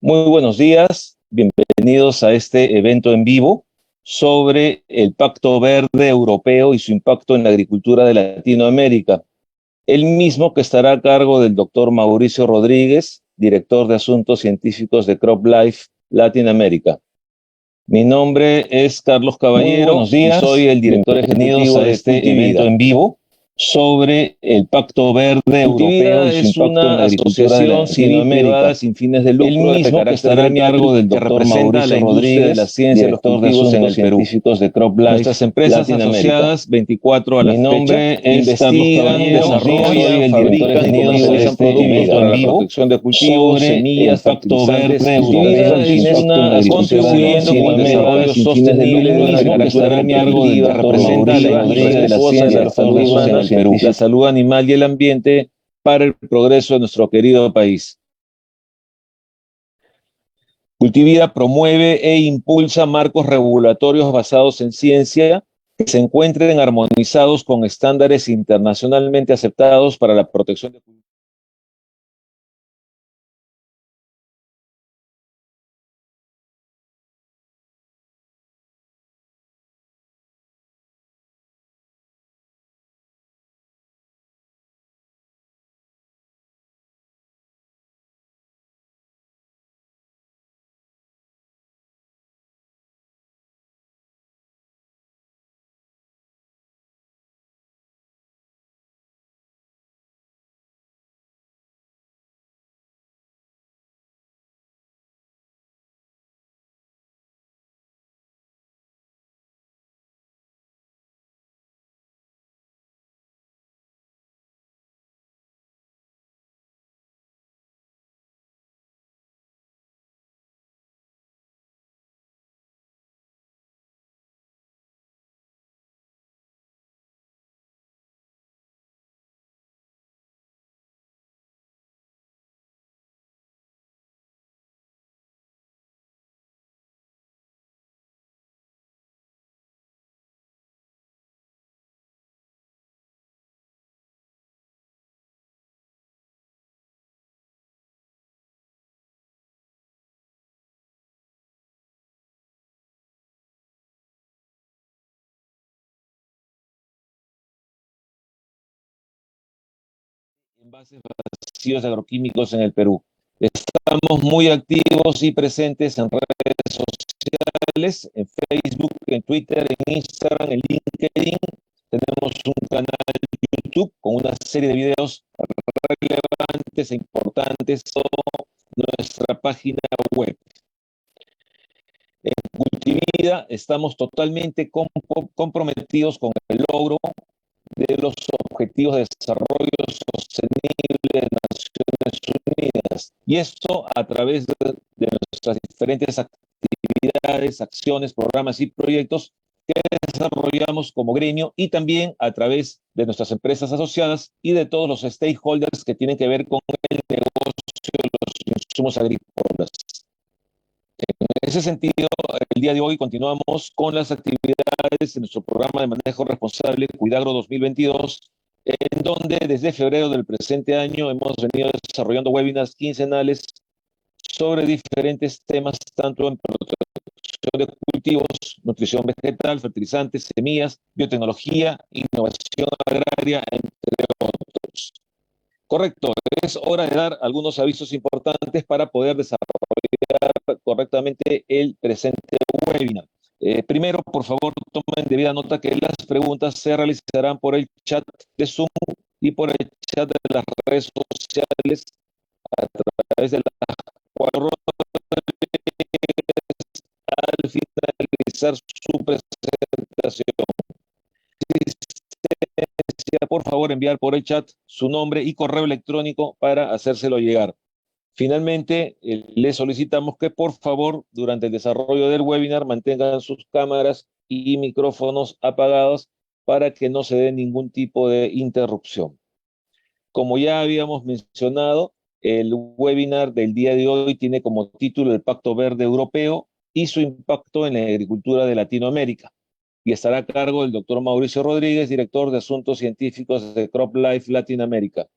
Muy buenos días, bienvenidos a este evento en vivo sobre el Pacto Verde Europeo y su impacto en la agricultura de Latinoamérica. El mismo que estará a cargo del doctor Mauricio Rodríguez, director de Asuntos Científicos de CropLife Latinoamérica. Mi nombre es Carlos Caballero. Buenos días, y soy el director bienvenidos ejecutivo a de este Cultivida, evento en vivo sobre el Pacto Verde Europeo y su es impacto en una la agricultura de asociación civil Latinoamérica. privada sin fines de lucro El de mismo que carácter estará a cargo gremial del que doctor representa a la Mauricio industria de la Rodríguez, ciencia y los director de cultivos en Asuntos el Perú. Científicos de CropLife Nuestras empresas Latinoamérica. asociadas, 24 a la Mi fecha, nombre es Carlos investigan, Caballero, soy desarrollan, el director fabrican y ejecutivo de comercializan este productos evento para en la vivo protección de cultivos, sobre el semillas, Pacto fertilizantes Verde y sus Europeo y su fines, impacto en la agricultura de contribuyendo con el Latinoamérica. desarrollo Sin fines de sostenible de lucro, una el mismo que agricultura estará a cargo del competitiva, doctor representa a la Mauricio industria Rodríguez de la respetuosa de Ciencia la y los salud Productos en humana, el Perú, la salud animal y el ambiente para el progreso de nuestro querido país. Cultivida promueve e impulsa marcos regulatorios basados en ciencia que se encuentren armonizados con estándares internacionalmente aceptados para la protección de cultivos. Envases vacíos de agroquímicos en el Perú. Estamos muy activos y presentes en redes sociales, en Facebook, en Twitter, en Instagram, en LinkedIn. Tenemos un canal de YouTube con una serie de videos relevantes e importantes en nuestra página web. En Cultivida estamos totalmente comprometidos con el logro de los Objetivos de Desarrollo Sostenible de Naciones Unidas. Y esto a través de nuestras diferentes actividades, acciones, programas y proyectos que desarrollamos como gremio y también a través de nuestras empresas asociadas y de todos los stakeholders que tienen que ver con el negocio de los insumos agrícolas. En ese sentido, el día de hoy continuamos con las actividades de nuestro programa de manejo responsable Cuidagro 2022, en donde desde febrero del presente año hemos venido desarrollando webinars quincenales sobre diferentes temas, tanto en protección de cultivos, nutrición vegetal, fertilizantes, semillas, biotecnología, innovación agraria, entre otros. Correcto, es hora de dar algunos avisos importantes para poder desarrollar correctamente el presente webinar. Primero, por favor, tomen debida nota que las preguntas se realizarán por el chat de Zoom y por el chat de las redes sociales a través de las cuatro al finalizar su presentación. Por favor, enviar por el chat su nombre y correo electrónico para hacérselo llegar. Finalmente, les solicitamos que por favor, durante el desarrollo del webinar, mantengan sus cámaras y micrófonos apagados para que no se dé ningún tipo de interrupción. Como ya habíamos mencionado, el webinar del día de hoy tiene como título el Pacto Verde Europeo y su impacto en la agricultura de Latinoamérica. Y estará a cargo del doctor Mauricio Rodríguez, director de Asuntos Científicos de CropLife Latinoamérica.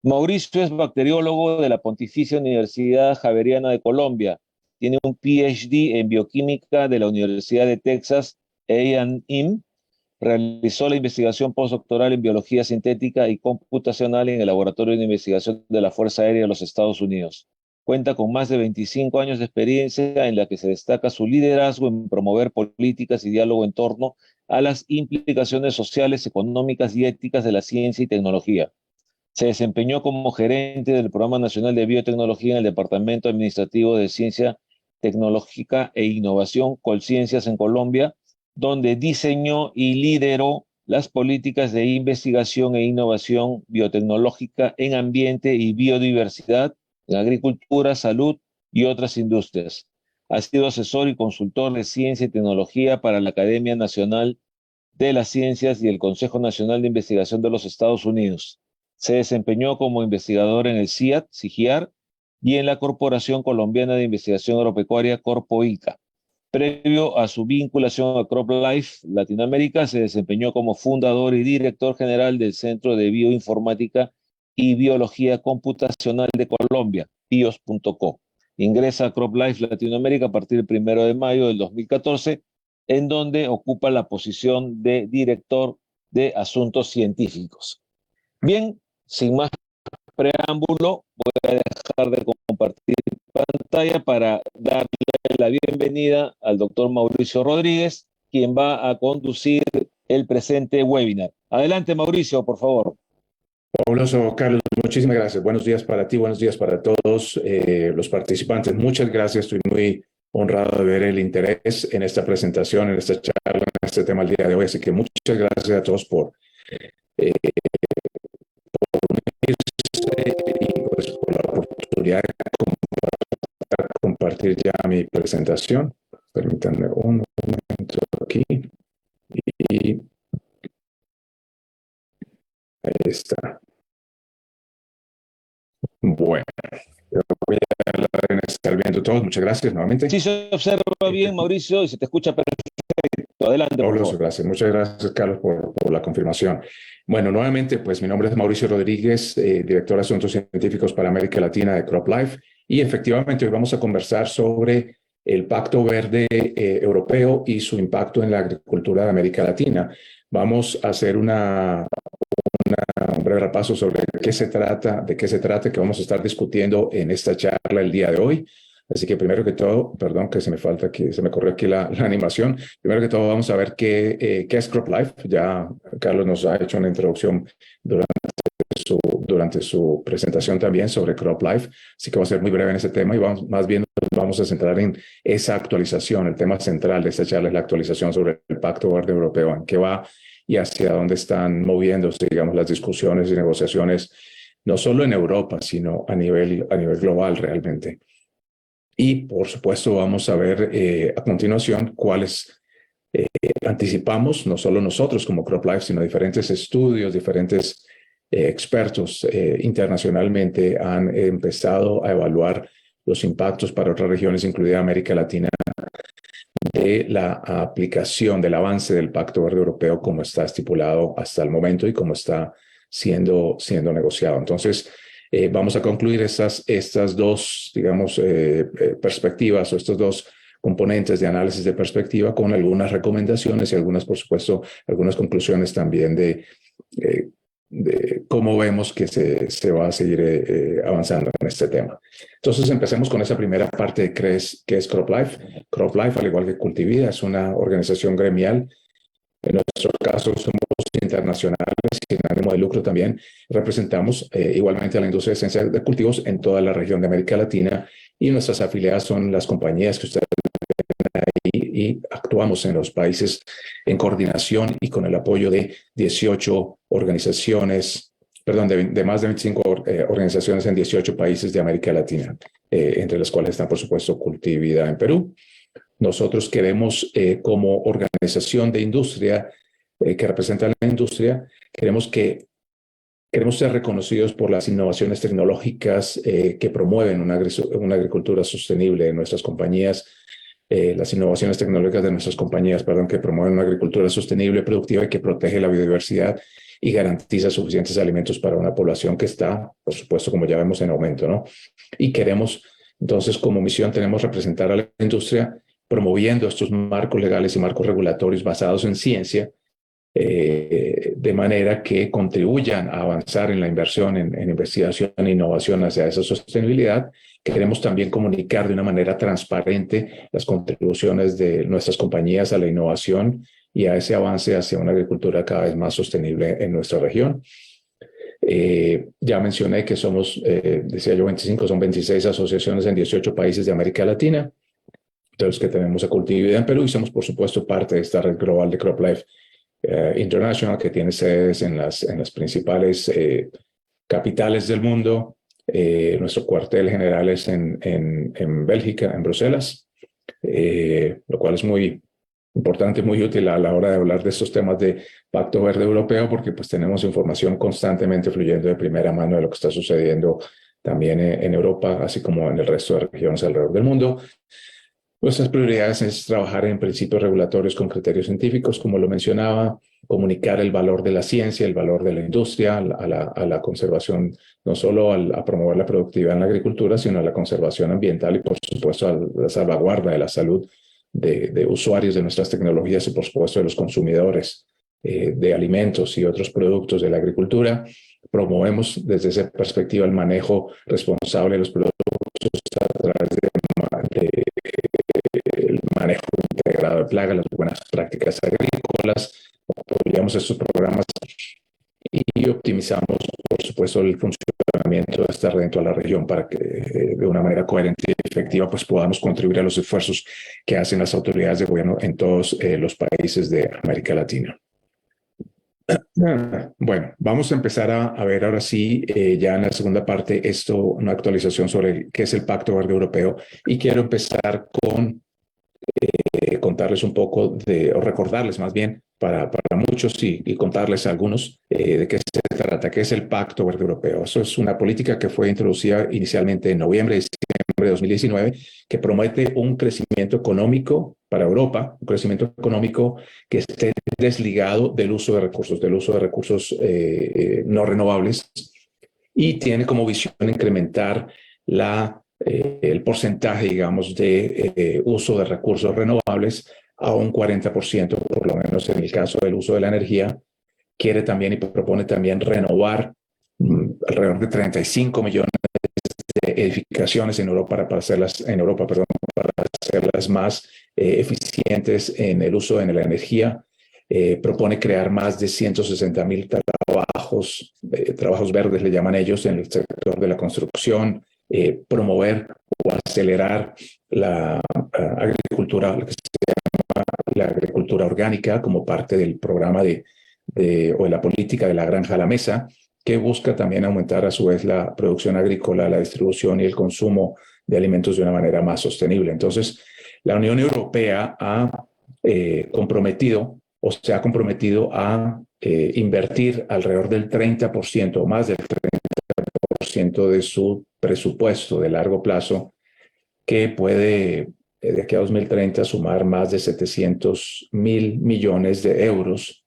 Mauricio es bacteriólogo de la Pontificia Universidad Javeriana de Colombia. Tiene un PhD en bioquímica de la Universidad de Texas A&M. Realizó la investigación postdoctoral en biología sintética y computacional en el Laboratorio de Investigación de la Fuerza Aérea de los Estados Unidos. Cuenta con más de 25 años de experiencia en la que se destaca su liderazgo en promover políticas y diálogo en torno a las implicaciones sociales, económicas y éticas de la ciencia y tecnología. Se desempeñó como gerente del Programa Nacional de Biotecnología en el Departamento Administrativo de Ciencia Tecnológica e Innovación, Colciencias en Colombia, donde diseñó y lideró las políticas de investigación e innovación biotecnológica en ambiente y biodiversidad, en agricultura, salud y otras industrias. Ha sido asesor y consultor de ciencia y tecnología para la Academia Nacional de las Ciencias y el Consejo Nacional de Investigación de los Estados Unidos. Se desempeñó como investigador en el CIAT y en la Corporación Colombiana de Investigación Agropecuaria, Corpoica. Previo a su vinculación a CropLife Latinoamérica, se desempeñó como fundador y director general del Centro de Bioinformática y Biología Computacional de Colombia, bios.co. Ingresa a CropLife Latinoamérica a partir del 1 de mayo del 2014, en donde ocupa la posición de director de Asuntos Científicos. Bien, sin más preámbulo, voy a dejar de compartir pantalla para darle la bienvenida al doctor Mauricio Rodríguez, quien va a conducir el presente webinar. Adelante, Mauricio, por favor. Fabuloso, Carlos, muchísimas gracias. Buenos días para ti, buenos días para todos los participantes. Muchas gracias, estoy muy honrado de ver el interés en esta presentación, en esta charla, en este tema el día de hoy. Así que muchas gracias a todos por unirse y pues, por la oportunidad de compartir ya mi presentación. Permítanme un momento aquí. Y ahí está. Bueno, voy a estar viendo todos. Muchas gracias nuevamente. Sí, se observa bien, Mauricio, y se te escucha perfecto. Adelante, por favor. Gracias. Muchas gracias, Carlos, por la confirmación. Bueno, nuevamente, pues mi nombre es Mauricio Rodríguez, director de Asuntos Científicos para América Latina de CropLife, y efectivamente hoy vamos a conversar sobre el Pacto Verde Europeo y su impacto en la agricultura de América Latina. Vamos a hacer un breve repaso sobre de qué se trata, que vamos a estar discutiendo en esta charla el día de hoy. Así que primero que todo, perdón que se me corrió aquí la animación. Primero que todo vamos a ver qué es CropLife. Ya Carlos nos ha hecho una introducción durante su presentación también sobre CropLife. Así que va a ser muy breve en ese tema y más bien nos vamos a centrar en esa actualización. El tema central de esta charla es la actualización sobre el Pacto Verde Europeo, en qué va y hacia dónde están moviéndose, digamos, las discusiones y negociaciones, no solo en Europa, sino a nivel global realmente. Y, por supuesto, vamos a ver a continuación cuáles anticipamos, no solo nosotros como CropLife, sino diferentes estudios, diferentes expertos internacionalmente han empezado a evaluar los impactos para otras regiones, incluida América Latina, de la aplicación, del avance del Pacto Verde Europeo como está estipulado hasta el momento y como está siendo negociado. Entonces, vamos a concluir estas dos, digamos, perspectivas o estos dos componentes de análisis de perspectiva con algunas recomendaciones y algunas, por supuesto, algunas conclusiones también de cómo vemos que se va a seguir avanzando en este tema. Entonces, empecemos con esa primera parte de qué es CropLife. CropLife, al igual que Cultivida, es una organización gremial. En nuestro caso, somos internacionales, sin ánimo de lucro también. Representamos igualmente a la industria de ciencia de cultivos en toda la región de América Latina y nuestras afiliadas son las compañías que ustedes ven ahí y actuamos en los países en coordinación y con el apoyo de 18 organizaciones, de más de 25 organizaciones en 18 países de América Latina, entre las cuales están, por supuesto, Cultivida en Perú. Nosotros queremos, como organización de industria que representa a la industria, queremos ser reconocidos por las innovaciones tecnológicas que promueven una agricultura sostenible en nuestras compañías, las innovaciones tecnológicas de nuestras compañías, que promueven una agricultura sostenible, productiva y que protege la biodiversidad y garantiza suficientes alimentos para una población que está, por supuesto, como ya vemos, en aumento, ¿no? Y queremos, entonces, como misión, tenemos representar a la industria promoviendo estos marcos legales y marcos regulatorios basados en ciencia, de manera que contribuyan a avanzar en la inversión, en investigación e innovación hacia esa sostenibilidad. Queremos también comunicar de una manera transparente las contribuciones de nuestras compañías a la innovación y a ese avance hacia una agricultura cada vez más sostenible en nuestra región. Ya mencioné que somos, decía yo, 25, son 26 asociaciones en 18 países de América Latina, de los que tenemos a Cultividad en Perú, y somos, por supuesto, parte de esta red global de CropLife International, que tiene sedes en las principales capitales del mundo. Nuestro cuartel general es en Bélgica, en Bruselas, lo cual es muy importante, muy útil a la hora de hablar de estos temas de Pacto Verde Europeo, porque pues tenemos información constantemente fluyendo de primera mano de lo que está sucediendo también en Europa, así como en el resto de regiones alrededor del mundo. Nuestras prioridades es trabajar en principios regulatorios con criterios científicos, como lo mencionaba, comunicar el valor de la ciencia, el valor de la industria, a la conservación, no solo a promover la productividad en la agricultura, sino a la conservación ambiental y, por supuesto, a la salvaguarda de la salud de usuarios de nuestras tecnologías y, por supuesto, de los consumidores de alimentos y otros productos de la agricultura. Promovemos desde esa perspectiva el manejo responsable de los productos a través el manejo integrado de plagas, las buenas prácticas agrícolas. Apoyamos estos programas y optimizamos, por supuesto, el funcionamiento de esta red en toda la región para que de una manera coherente y efectiva pues podamos contribuir a los esfuerzos que hacen las autoridades de gobierno en todos los países de América Latina. Bueno, vamos a empezar a ver ahora sí, ya en la segunda parte, una actualización sobre qué es el Pacto Verde Europeo, y quiero empezar con contarles un poco o recordarles más bien para muchos y contarles a algunos de qué se trata, qué es el Pacto Verde Europeo. Eso es una política que fue introducida inicialmente en noviembre y diciembre de 2019, que promete un crecimiento económico para Europa, un crecimiento económico que esté desligado del uso de recursos no renovables, y tiene como visión incrementar el porcentaje, digamos, de uso de recursos renovables a un 40%, por lo menos en el caso del uso de la energía. Quiere también y propone también renovar alrededor de 35 millones de edificaciones en Europa para hacerlas más eficientes en el uso de la energía. Propone crear más de 160,000 trabajos verdes, le llaman ellos, en el sector de la construcción. Promover o acelerar la agricultura, lo que se llama la agricultura orgánica, como parte del programa o de la política de la granja a la mesa, que busca también aumentar a su vez la producción agrícola, la distribución y el consumo de alimentos de una manera más sostenible. Entonces, la Unión Europea se ha comprometido a invertir alrededor del 30% o más del 30% de su presupuesto de largo plazo, que puede de aquí a 2030 sumar más de 700,000 millones de euros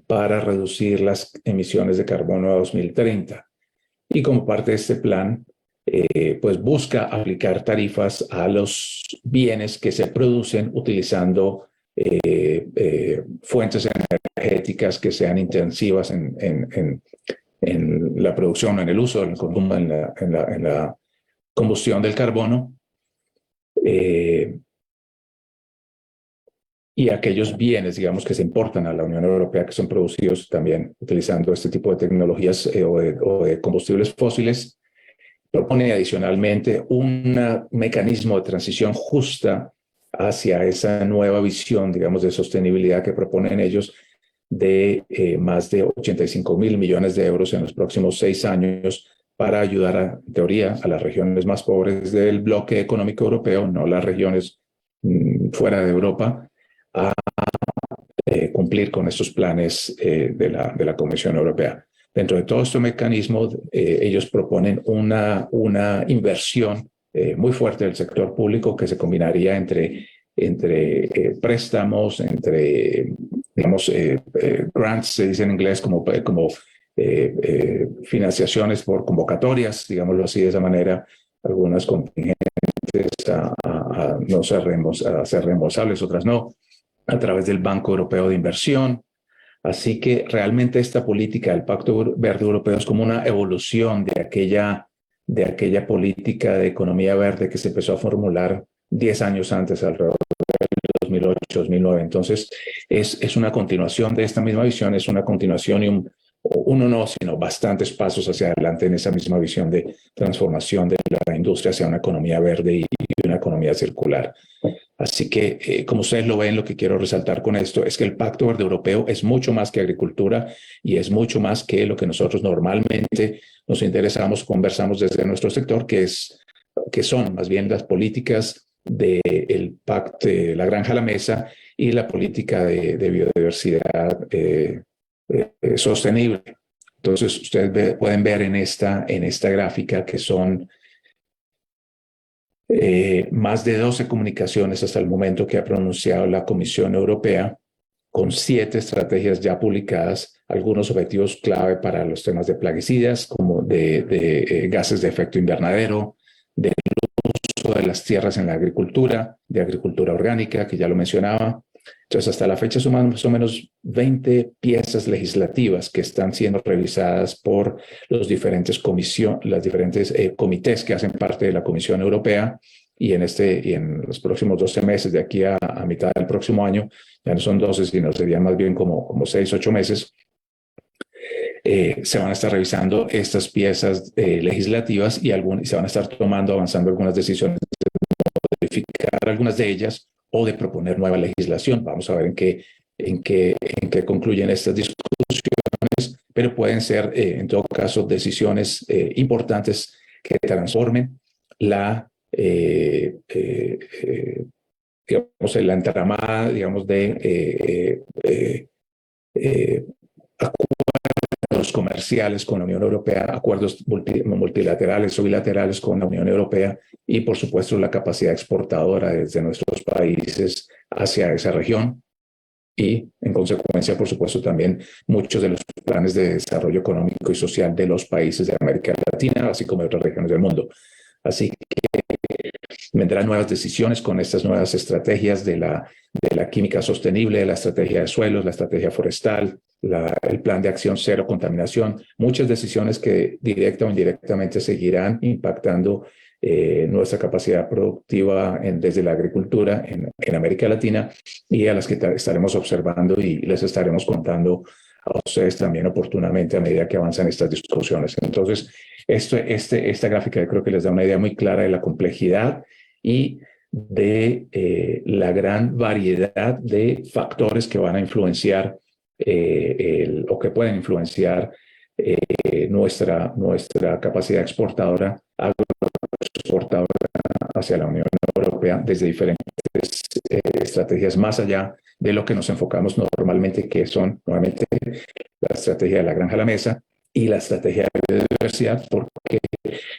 para reducir las emisiones de carbono a 2030. Y como parte de este plan, pues busca aplicar tarifas a los bienes que se producen utilizando fuentes energéticas que sean intensivas en la producción, en el uso, en el consumo, en la combustión del carbono, y aquellos bienes, digamos, que se importan a la Unión Europea, que son producidos también utilizando este tipo de tecnologías o de combustibles fósiles. Propone adicionalmente un mecanismo de transición justa hacia esa nueva visión, digamos, de sostenibilidad que proponen ellos, de más de 85,000 millones de euros en los próximos 6 años para ayudar, en teoría, a las regiones más pobres del bloque económico europeo, no las regiones fuera de Europa, a cumplir con estos planes de la Comisión Europea. Dentro de todo este mecanismo, ellos proponen una inversión muy fuerte del sector público, que se combinaría entre préstamos, entre digamos, grants, se dice en inglés, como financiaciones por convocatorias, digámoslo así de esa manera, algunas contingentes a no ser, a ser reembolsables, otras no, a través del Banco Europeo de Inversión. Así que realmente esta política del Pacto Verde Europeo es como una evolución de aquella política de economía verde que se empezó a formular 10 años antes, alrededor de 2008, 2009. Entonces, es una continuación de esta misma visión, es una continuación y uno no, sino bastantes pasos hacia adelante en esa misma visión de transformación de la industria hacia una economía verde y una economía circular. Así que, como ustedes lo ven, lo que quiero resaltar con esto es que el Pacto Verde Europeo es mucho más que agricultura y es mucho más que lo que nosotros normalmente nos interesamos, conversamos desde nuestro sector, que son más bien las políticas del Pacto de la Granja a la Mesa y la política de biodiversidad sostenible. Entonces, ustedes pueden ver en esta gráfica que son más de 12 comunicaciones hasta el momento que ha pronunciado la Comisión Europea, con 7 estrategias ya publicadas, algunos objetivos clave para los temas de plaguicidas, como de gases de efecto invernadero, del uso de las tierras en la agricultura, de agricultura orgánica, que ya lo mencionaba. Entonces, hasta la fecha suman más o menos 20 piezas legislativas que están siendo revisadas por los diferentes comités que hacen parte de la Comisión Europea, y en los próximos 12 meses, de aquí a mitad del próximo año, ya no son 12, sino serían más bien como 6, 8 meses, se van a estar revisando estas piezas legislativas y se van a estar avanzando algunas decisiones de modificar algunas de ellas o de proponer nueva legislación. Vamos a ver en qué concluyen estas discusiones, pero pueden ser, en todo caso, decisiones importantes que transformen la entramada, digamos, de acuerdos comerciales con la Unión Europea, acuerdos multilaterales o bilaterales con la Unión Europea y, por supuesto, la capacidad exportadora desde nuestros países hacia esa región y, en consecuencia, por supuesto, también muchos de los planes de desarrollo económico y social de los países de América Latina, así como de otras regiones del mundo. Así que vendrán nuevas decisiones con estas nuevas estrategias de la química sostenible, la estrategia de suelos, la estrategia forestal, el plan de acción cero contaminación, muchas decisiones que directa o indirectamente seguirán impactando nuestra capacidad productiva desde la agricultura en América Latina, y a las que estaremos observando y les estaremos contando a ustedes también oportunamente a medida que avanzan estas discusiones. Entonces, esta gráfica yo creo que les da una idea muy clara de la complejidad y de la gran variedad de factores que van a influenciar o que pueden influenciar nuestra capacidad exportadora hacia la Unión Europea desde diferentes estrategias más allá de lo que nos enfocamos normalmente, que son normalmente la estrategia de la granja a la mesa y la estrategia de biodiversidad, porque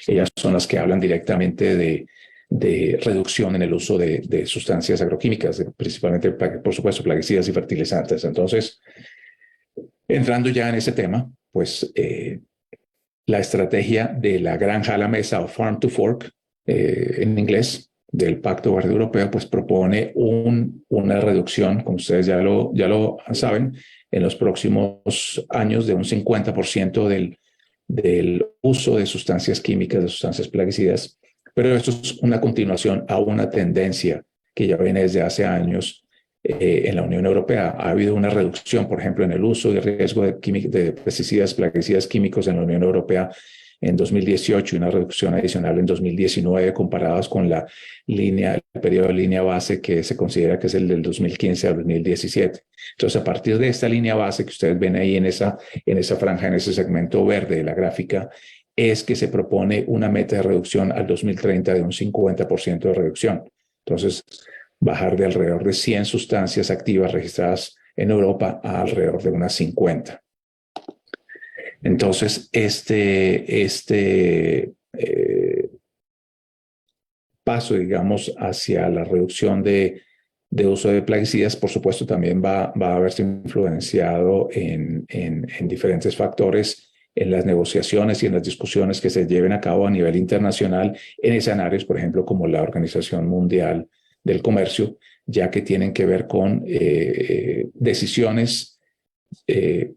ellas son las que hablan directamente de reducción en el uso de sustancias agroquímicas, principalmente, por supuesto, plaguicidas y fertilizantes. Entonces, entrando ya en ese tema, pues la estrategia de la granja a la mesa o farm to fork en inglés del Pacto Verde Europeo, pues propone una reducción, como ustedes ya lo saben, en los próximos años de un 50% del uso de sustancias químicas, de sustancias plaguicidas. Pero esto es una continuación a una tendencia que ya viene desde hace años en la Unión Europea. Ha habido una reducción, por ejemplo, en el uso y riesgo de pesticidas, plaguicidas químicos en la Unión Europea en 2018 y una reducción adicional en 2019 comparadas con el periodo de línea base que se considera que es el del 2015 al 2017. Entonces, a partir de esta línea base que ustedes ven ahí en esa franja, en ese segmento verde de la gráfica, es que se propone una meta de reducción al 2030 de un 50% de reducción. Entonces, bajar de alrededor de 100 sustancias activas registradas en Europa a alrededor de unas 50. Entonces, paso, digamos, hacia la reducción de de uso de plaguicidas, por supuesto, también va a verse influenciado en diferentes factores en las negociaciones y en las discusiones que se lleven a cabo a nivel internacional en escenarios, por ejemplo, como la Organización Mundial del Comercio, ya que tienen que ver con decisiones,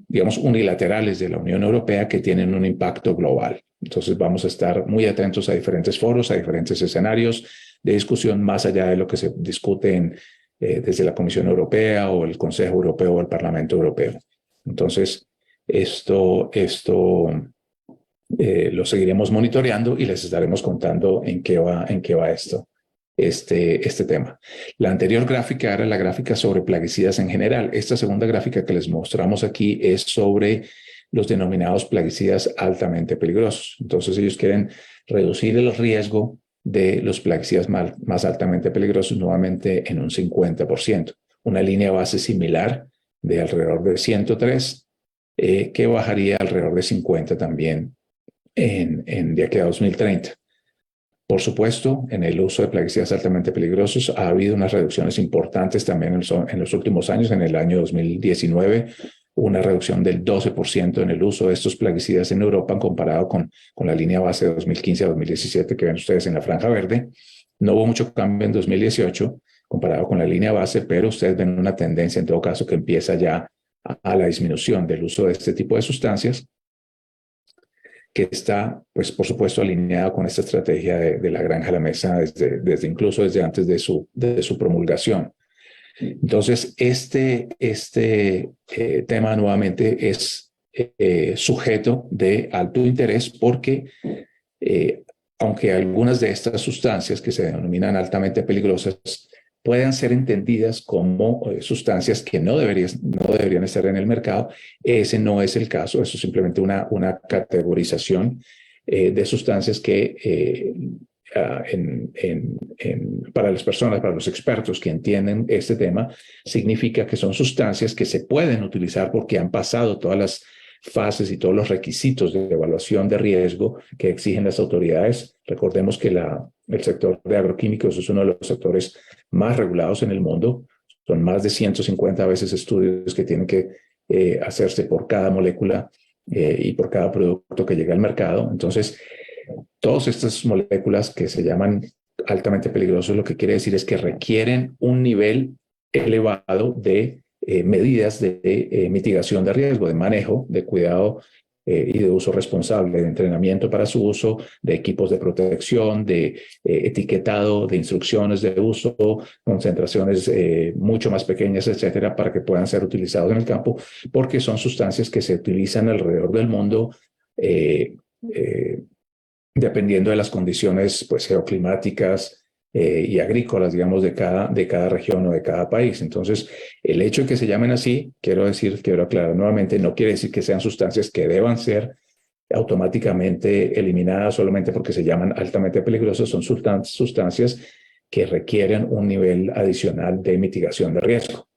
digamos, unilaterales de la Unión Europea que tienen un impacto global. Entonces vamos a estar muy atentos a diferentes foros, a diferentes escenarios de discusión, más allá de lo que se discute desde la Comisión Europea o el Consejo Europeo o el Parlamento Europeo. Entonces, esto lo seguiremos monitoreando y les estaremos contando en qué va este tema. La anterior gráfica era la gráfica sobre plaguicidas en general. Esta segunda gráfica que les mostramos aquí es sobre los denominados plaguicidas altamente peligrosos. Entonces ellos quieren reducir el riesgo de los plaguicidas más altamente peligrosos nuevamente en un 50%. Una línea base similar de alrededor de 103 que bajaría alrededor de 50 también de aquí a 2030. Por supuesto, en el uso de plaguicidas altamente peligrosos ha habido unas reducciones importantes también en los últimos años. En el año 2019, una reducción del 12% en el uso de estos plaguicidas en Europa comparado con la línea base de 2015 a 2017 que ven ustedes en la franja verde. No hubo mucho cambio en 2018 comparado con la línea base, pero ustedes ven una tendencia en todo caso que empieza ya a la disminución del uso de este tipo de sustancias, que está, pues, por supuesto, alineada con esta estrategia de la granja a la mesa incluso desde antes de su promulgación. Entonces, este tema nuevamente es sujeto de alto interés porque, aunque algunas de estas sustancias que se denominan altamente peligrosas puedan ser entendidas como sustancias que no deberían estar en el mercado, ese no es el caso. Eso es simplemente una categorización de sustancias que para las personas, para los expertos que entienden este tema, significa que son sustancias que se pueden utilizar porque han pasado todas las fases y todos los requisitos de evaluación de riesgo que exigen las autoridades. Recordemos que el sector de agroquímicos es uno de los sectores más regulados en el mundo. Son más de 150 veces estudios que tienen que hacerse por cada molécula y por cada producto que llega al mercado. Entonces, todas estas moléculas que se llaman altamente peligrosas, lo que quiere decir es que requieren un nivel elevado de medidas de mitigación de riesgo, de manejo, de cuidado y de uso responsable, de entrenamiento para su uso, de equipos de protección, de etiquetado, de instrucciones de uso, concentraciones mucho más pequeñas, etcétera, para que puedan ser utilizados en el campo, porque son sustancias que se utilizan alrededor del mundo dependiendo de las condiciones, pues, geoclimáticas y agrícolas, digamos, de cada región o de cada país. Entonces, el hecho de que se llamen así, quiero aclarar nuevamente, no quiere decir que sean sustancias que deban ser automáticamente eliminadas solamente porque se llaman altamente peligrosas. Son sustancias que requieren un nivel adicional de mitigación de riesgo.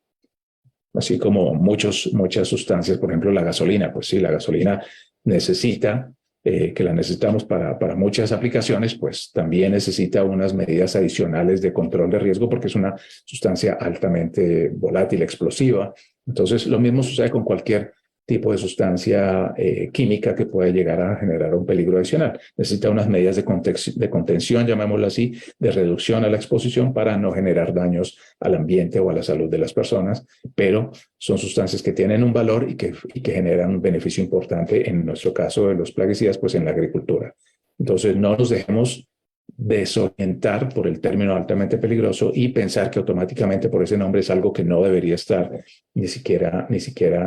Así como muchas sustancias, por ejemplo, la gasolina. Pues sí, la gasolina necesita que la necesitamos para muchas aplicaciones, pues también necesita unas medidas adicionales de control de riesgo porque es una sustancia altamente volátil, explosiva. Entonces, lo mismo sucede con cualquier tipo de sustancia química que puede llegar a generar un peligro adicional. Necesita unas medidas de contención, llamémoslo así, de reducción a la exposición para no generar daños al ambiente o a la salud de las personas, pero son sustancias que tienen un valor y que generan un beneficio importante, en nuestro caso de los plaguicidas, pues en la agricultura. Entonces, no nos dejemos desorientar por el término altamente peligroso y pensar que automáticamente por ese nombre es algo que no debería estar ni siquiera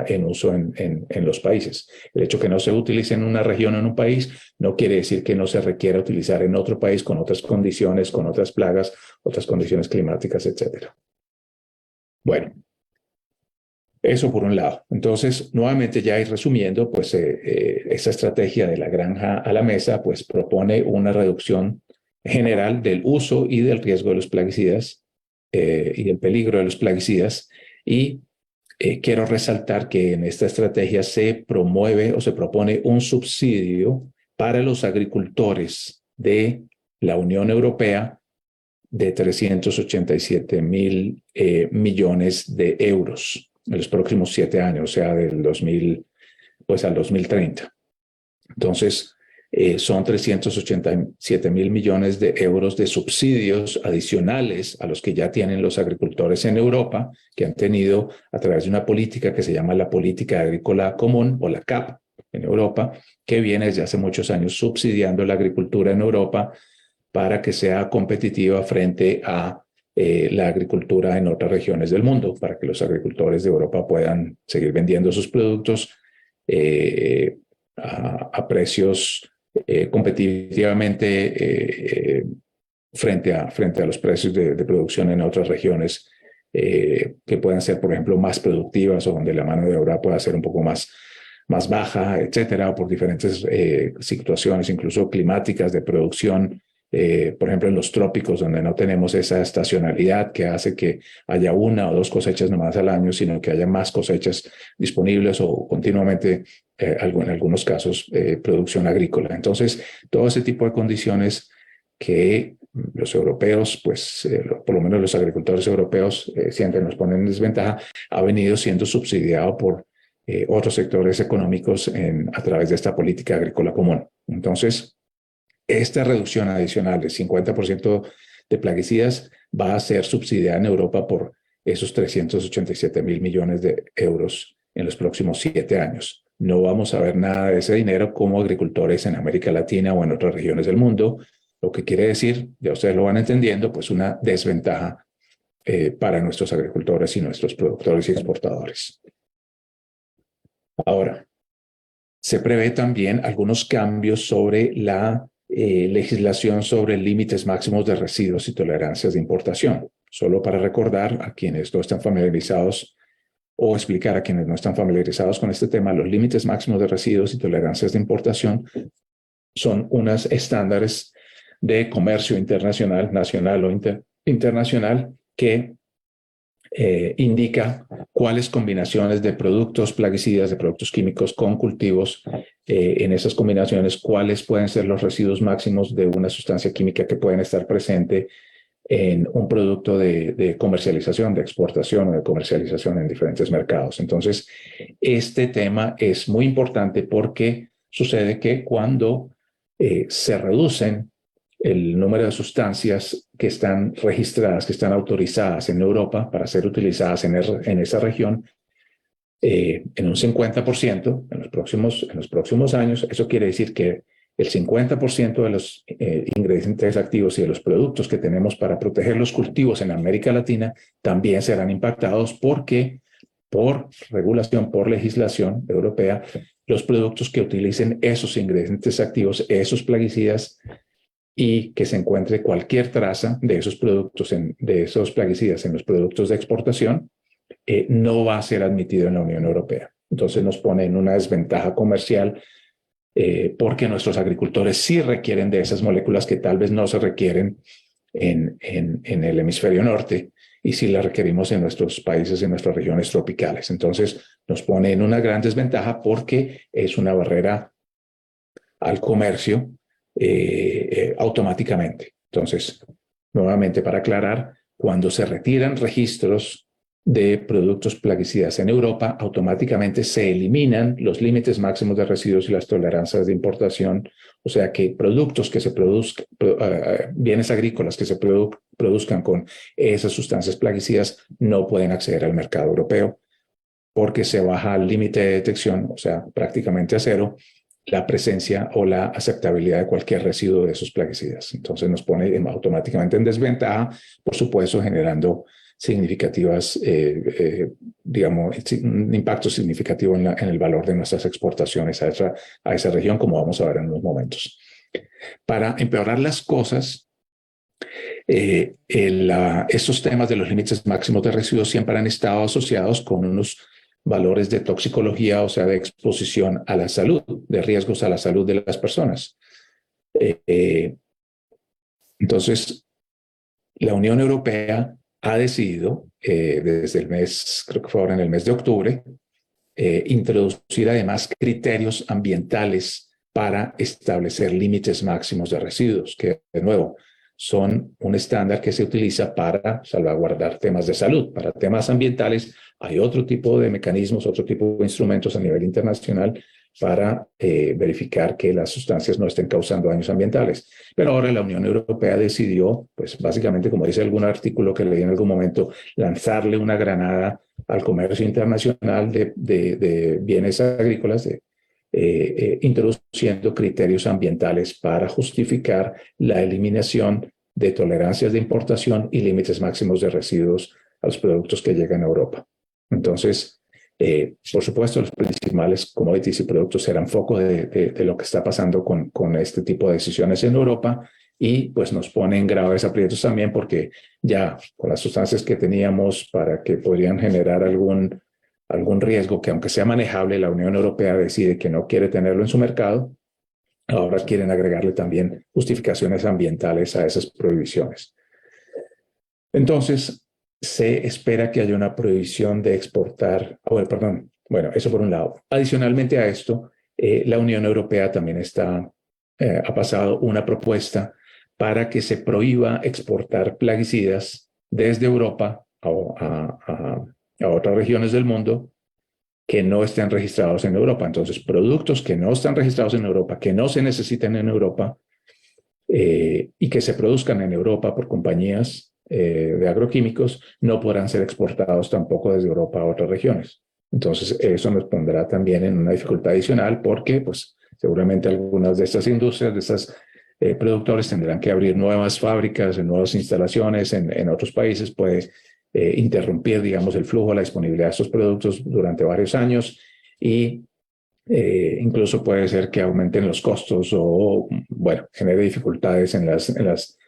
en uso en los países. El hecho que no se utilice en una región o en un país no quiere decir que no se requiera utilizar en otro país con otras condiciones, con otras plagas, otras condiciones climáticas, etcétera. Bueno, eso por un lado. Entonces, nuevamente ya ir resumiendo, pues esa estrategia de la granja a la mesa, pues propone una reducción general del uso y del riesgo de los plaguicidas y del peligro de los plaguicidas. Y quiero resaltar que en esta estrategia se promueve o se propone un subsidio para los agricultores de la Unión Europea de 387.000 millones de euros en los próximos 7 años, o sea, del 2000 pues al 2030. Entonces, son 387.000 millones de euros de subsidios adicionales a los que ya tienen los agricultores en Europa, que han tenido a través de una política que se llama la Política Agrícola Común, o la CAP, en Europa, que viene desde hace muchos años subsidiando la agricultura en Europa para que sea competitiva frente a la agricultura en otras regiones del mundo, para que los agricultores de Europa puedan seguir vendiendo sus productos a precios competitivamente frente a los precios de producción en otras regiones que puedan ser, por ejemplo, más productivas o donde la mano de obra pueda ser un poco más baja, etcétera, o por diferentes situaciones, incluso climáticas de producción. Por ejemplo, en los trópicos, donde no tenemos esa estacionalidad que hace que haya 1 o 2 cosechas nomás al año, sino que haya más cosechas disponibles o continuamente, en algunos casos, producción agrícola. Entonces, todo ese tipo de condiciones que los europeos, pues, por lo menos los agricultores europeos, siempre nos ponen en desventaja, ha venido siendo subsidiado por otros sectores económicos a través de esta política agrícola común. Entonces, esta reducción adicional de 50% de plaguicidas va a ser subsidiada en Europa por esos 387.000 millones de euros en los próximos 7 años. No vamos a ver nada de ese dinero como agricultores en América Latina o en otras regiones del mundo, lo que quiere decir, ya ustedes lo van entendiendo, pues una desventaja para nuestros agricultores y nuestros productores y exportadores. Ahora, se prevé también algunos cambios sobre la legislación sobre límites máximos de residuos y tolerancias de importación. Solo para recordar a quienes no están familiarizados o explicar a quienes no están familiarizados con este tema, los límites máximos de residuos y tolerancias de importación son unos estándares de comercio internacional, nacional o internacional, que indica cuáles combinaciones de productos plaguicidas, de productos químicos con cultivos, en esas combinaciones, cuáles pueden ser los residuos máximos de una sustancia química que pueden estar presente en un producto de comercialización, de exportación o de comercialización en diferentes mercados. Entonces, este tema es muy importante porque sucede que cuando se reducen el número de sustancias que están registradas, que están autorizadas en Europa para ser utilizadas en esa región, en un 50% en los próximos años. Eso quiere decir que el 50% de los ingredientes activos y de los productos que tenemos para proteger los cultivos en América Latina también serán impactados porque, por regulación, por legislación europea, los productos que utilicen esos ingredientes activos, esos plaguicidas, y que se encuentre cualquier traza de esos productos, de esos plaguicidas en los productos de exportación, no va a ser admitido en la Unión Europea. Entonces nos pone en una desventaja comercial porque nuestros agricultores sí requieren de esas moléculas que tal vez no se requieren en el hemisferio norte y sí las requerimos en nuestros países, en nuestras regiones tropicales. Entonces nos pone en una gran desventaja porque es una barrera al comercio automáticamente. Entonces, nuevamente para aclarar, cuando se retiran registros de productos plaguicidas en Europa, automáticamente se eliminan los límites máximos de residuos y las tolerancias de importación, o sea que productos que se produzcan, bienes agrícolas que se produzcan con esas sustancias plaguicidas no pueden acceder al mercado europeo porque se baja el límite de detección, o sea, prácticamente a cero, la presencia o la aceptabilidad de cualquier residuo de esos plaguicidas. Entonces nos pone automáticamente en desventaja, por supuesto, generando significativas, digamos, un impacto significativo en el valor de nuestras exportaciones a esa región, como vamos a ver en unos momentos. Para empeorar las cosas, estos temas de los límites máximos de residuos siempre han estado asociados con unos valores de toxicología, o sea, de exposición a la salud, de riesgos a la salud de las personas. Entonces, la Unión Europea ha decidido, desde el mes, creo que fue ahora en el mes de octubre, introducir además criterios ambientales para establecer límites máximos de residuos, que de nuevo son un estándar que se utiliza para salvaguardar temas de salud. Para temas ambientales hay otro tipo de mecanismos, otro tipo de instrumentos a nivel internacional para verificar que las sustancias no estén causando daños ambientales. Pero ahora la Unión Europea decidió, pues básicamente, como dice algún artículo que leí en algún momento, lanzarle una granada al comercio internacional de bienes agrícolas, introduciendo criterios ambientales para justificar la eliminación de tolerancias de importación y límites máximos de residuos a los productos que llegan a Europa. Entonces, por supuesto, los principales commodities y productos serán foco de lo que está pasando con este tipo de decisiones en Europa, y pues nos pone en graves aprietos también, porque ya con las sustancias que teníamos para que podrían generar algún riesgo que, aunque sea manejable, la Unión Europea decide que no quiere tenerlo en su mercado, ahora quieren agregarle también justificaciones ambientales a esas prohibiciones. Entonces, se espera que haya una prohibición de exportar, bueno, eso por un lado. Adicionalmente a esto, la Unión Europea también ha pasado una propuesta para que se prohíba exportar plaguicidas desde Europa a otras regiones del mundo que no estén registrados en Europa. Entonces, productos que no están registrados en Europa, que no se necesitan en Europa, y que se produzcan en Europa por compañías de agroquímicos, no podrán ser exportados tampoco desde Europa a otras regiones. Entonces, eso nos pondrá también en una dificultad adicional, porque pues seguramente algunas de estas industrias, de estas productores, tendrán que abrir nuevas fábricas, nuevas instalaciones en otros países. Puede interrumpir, digamos, el flujo, la disponibilidad de estos productos durante varios años, y incluso puede ser que aumenten los costos o, bueno, genere dificultades en las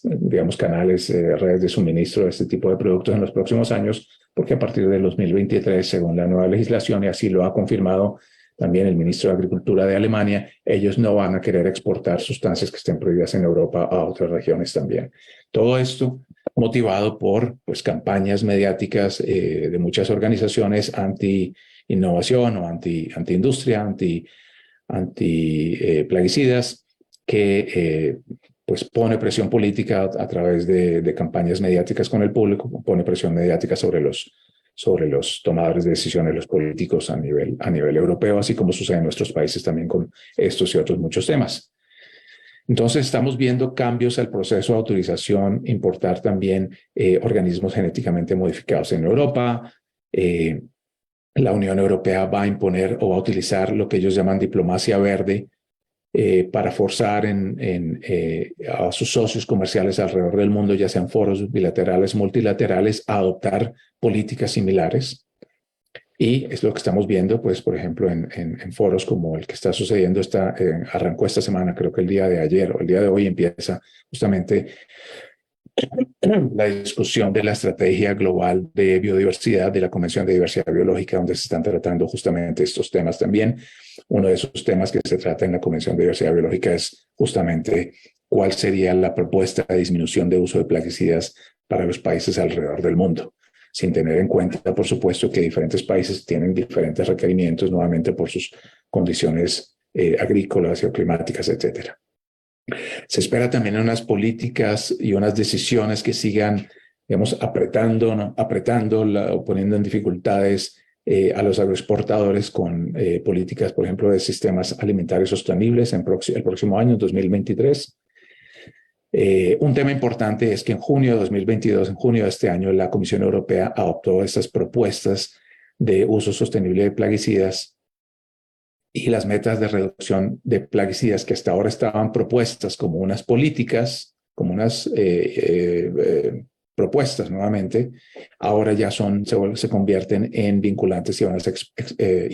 digamos, canales, redes de suministro de este tipo de productos en los próximos años, porque a partir del 2023, según la nueva legislación, y así lo ha confirmado también el ministro de Agricultura de Alemania, ellos no van a querer exportar sustancias que estén prohibidas en Europa a otras regiones también. Todo esto motivado por pues, campañas mediáticas de muchas organizaciones anti-innovación o anti-industria, anti-plaguicidas, que pues pone presión política a través de campañas mediáticas con el público, pone presión mediática sobre los tomadores de decisiones, los políticos a nivel europeo, así como sucede en nuestros países también con estos y otros muchos temas. Entonces, estamos viendo cambios al proceso de autorización, importar también organismos genéticamente modificados en Europa. La Unión Europea va a imponer o va a utilizar lo que ellos llaman diplomacia verde para forzar a sus socios comerciales alrededor del mundo, ya sean foros bilaterales, multilaterales, a adoptar políticas similares. Y es lo que estamos viendo, pues, por ejemplo, en foros como el que está sucediendo, arrancó esta semana, creo que el día de ayer o el día de hoy empieza justamente la discusión de la estrategia global de biodiversidad de la Convención de Diversidad Biológica, donde se están tratando justamente estos temas también. Uno de esos temas que se trata en la Convención de Diversidad Biológica es justamente cuál sería la propuesta de disminución de uso de plaguicidas para los países alrededor del mundo, sin tener en cuenta, por supuesto, que diferentes países tienen diferentes requerimientos, nuevamente por sus condiciones agrícolas, geoclimáticas, etcétera. Se espera también unas políticas y unas decisiones que sigan, digamos, apretando o poniendo en dificultades a los agroexportadores con políticas, por ejemplo, de sistemas alimentarios sostenibles el próximo año, 2023. Un tema importante es que en junio de 2022, en junio de este año, la Comisión Europea adoptó estas propuestas de uso sostenible de plaguicidas, y las metas de reducción de plaguicidas que hasta ahora estaban propuestas como unas políticas, como unas propuestas nuevamente, ahora ya se convierten en vinculantes y van a ser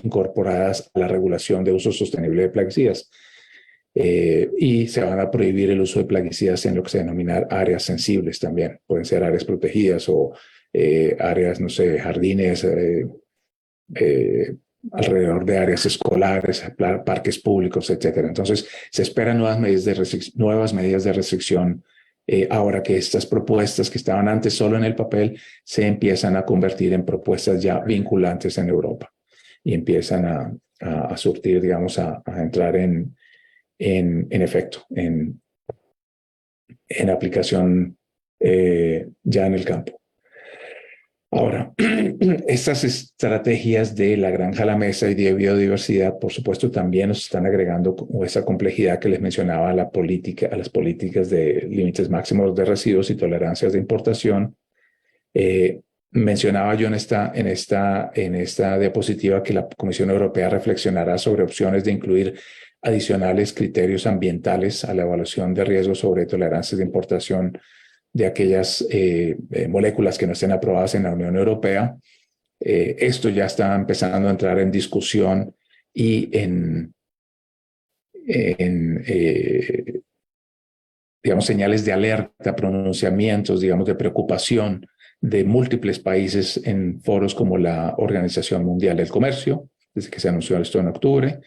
incorporadas a la regulación de uso sostenible de plaguicidas. Y se van a prohibir el uso de plaguicidas en lo que se denomina áreas sensibles también. Pueden ser áreas protegidas o áreas, no sé, jardines, alrededor de áreas escolares, parques públicos, etcétera. Entonces, se esperan nuevas medidas de restricción ahora que estas propuestas que estaban antes solo en el papel se empiezan a convertir en propuestas ya vinculantes en Europa y empiezan a surtir, digamos, a entrar en efecto, en aplicación ya en el campo. Ahora, estas estrategias de la granja a la mesa y de biodiversidad, por supuesto, también nos están agregando esa complejidad que les mencionaba a las políticas de límites máximos de residuos y tolerancias de importación. Mencionaba yo en esta diapositiva que la Comisión Europea reflexionará sobre opciones de incluir adicionales criterios ambientales a la evaluación de riesgos sobre tolerancias de importación de aquellas moléculas que no estén aprobadas en la Unión Europea. Esto ya está empezando a entrar en discusión y digamos, señales de alerta, pronunciamientos, digamos, de preocupación de múltiples países en foros como la Organización Mundial del Comercio, desde que se anunció esto en octubre.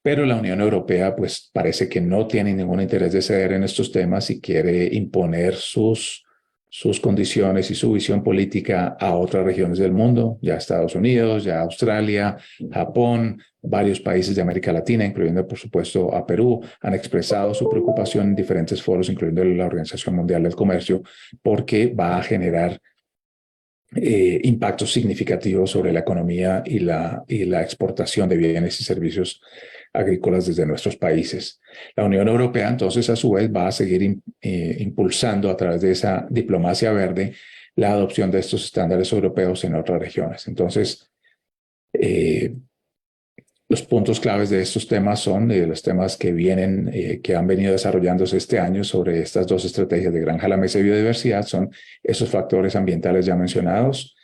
Pero la Unión Europea, pues, parece que no tiene ningún interés de ceder en estos temas y quiere imponer sus condiciones y su visión política a otras regiones del mundo, ya Estados Unidos, ya Australia, Japón, varios países de América Latina, incluyendo, por supuesto, a Perú, han expresado su preocupación en diferentes foros, incluyendo la Organización Mundial del Comercio, porque va a generar impactos significativos sobre la economía y la exportación de bienes y servicios agrícolas desde nuestros países. La Unión Europea, entonces, a su vez, va a seguir impulsando a través de esa diplomacia verde la adopción de estos estándares europeos en otras regiones. Entonces, los puntos claves de estos temas son los temas que han venido desarrollándose este año sobre estas dos estrategias de granja a la mesa y biodiversidad, son esos factores ambientales ya mencionados,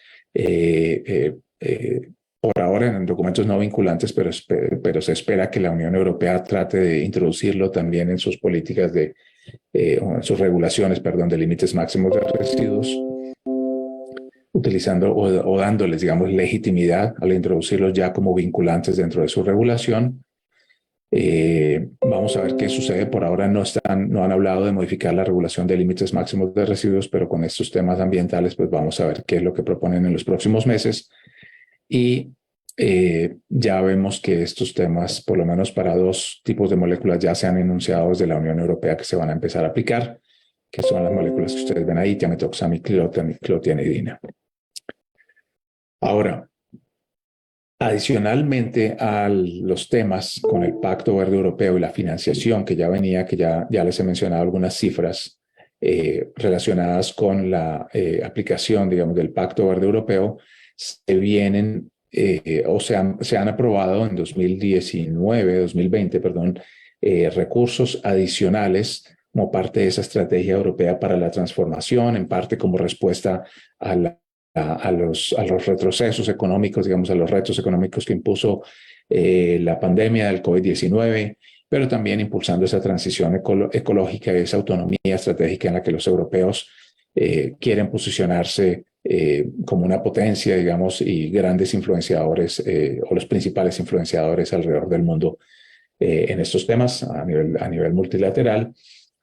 por ahora en documentos no vinculantes, pero se espera que la Unión Europea trate de introducirlo también en sus políticas en sus regulaciones, de límites máximos de residuos, utilizando o dándoles, digamos, legitimidad al introducirlos ya como vinculantes dentro de su regulación. Vamos a ver qué sucede. Por ahora no han hablado de modificar la regulación de límites máximos de residuos, pero con estos temas ambientales, pues vamos a ver qué es lo que proponen en los próximos meses. Y ya vemos que estos temas, por lo menos para dos tipos de moléculas, ya se han enunciado desde la Unión Europea que se van a empezar a aplicar, que son las moléculas que ustedes ven ahí, tiametoxam y clotianidina. Ahora, adicionalmente a los temas con el Pacto Verde Europeo y la financiación que ya venía, que ya les he mencionado algunas cifras relacionadas con la aplicación, digamos, del Pacto Verde Europeo, se vienen se han aprobado en 2020, recursos adicionales como parte de esa estrategia europea para la transformación, en parte como respuesta a los retrocesos económicos, digamos, a los retos económicos que impuso la pandemia del COVID-19, pero también impulsando esa transición ecológica y esa autonomía estratégica en la que los europeos quieren posicionarse como una potencia, digamos, y grandes influenciadores o los principales influenciadores alrededor del mundo en estos temas a nivel multilateral,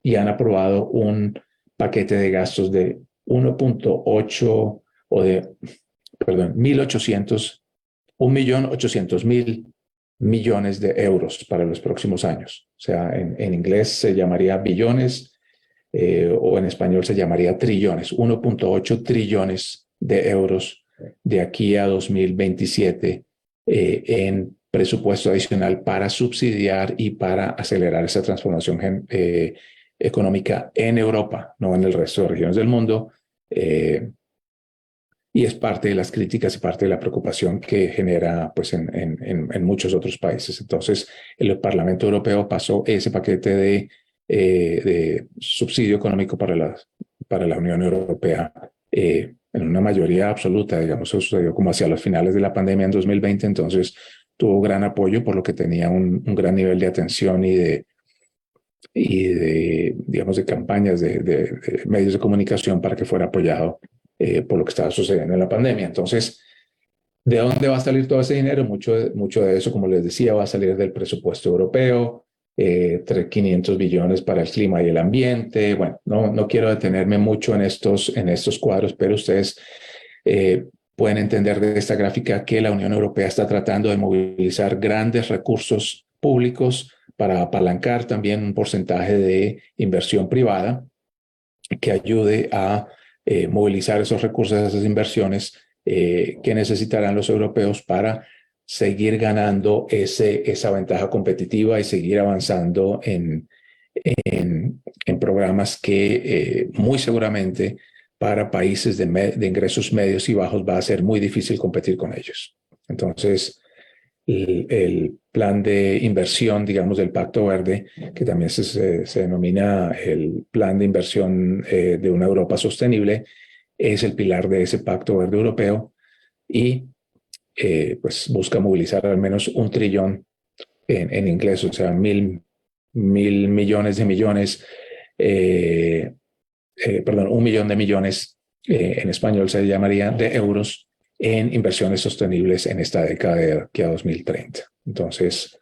y han aprobado un paquete de gastos de 1.800.000 millones de euros para los próximos años. O sea, en inglés se llamaría billones, o en español se llamaría trillones, 1.8 trillones de euros de aquí a 2027 en presupuesto adicional para subsidiar y para acelerar esa transformación económica en Europa, no en el resto de regiones del mundo. Y es parte de las críticas y parte de la preocupación que genera, pues, en muchos otros países. Entonces, el Parlamento Europeo pasó ese paquete de subsidio económico para la Unión Europea en una mayoría absoluta. Digamos, eso sucedió como hacia los finales de la pandemia en 2020, entonces tuvo gran apoyo, por lo que tenía un gran nivel de atención y digamos, de campañas de medios de comunicación para que fuera apoyado por lo que estaba sucediendo en la pandemia. Entonces, ¿de dónde va a salir todo ese dinero? Mucho de eso, como les decía, va a salir del presupuesto europeo, 500 billones para el clima y el ambiente. Bueno, no quiero detenerme mucho en estos cuadros, pero ustedes pueden entender de esta gráfica que la Unión Europea está tratando de movilizar grandes recursos públicos para apalancar también un porcentaje de inversión privada que ayude a movilizar esos recursos, esas inversiones que necesitarán los europeos para seguir ganando esa ventaja competitiva y seguir avanzando en programas que muy seguramente para países de ingresos medios y bajos va a ser muy difícil competir con ellos. Entonces, el plan de inversión, digamos, del Pacto Verde, que también se denomina el plan de inversión de una Europa sostenible, es el pilar de ese Pacto Verde Europeo y pues busca movilizar al menos 1 trillón en inglés, o sea, mil millones de millones, perdón, 1 millón de millones, en español se llamaría, de euros en inversiones sostenibles en esta década de aquí a 2030. Entonces,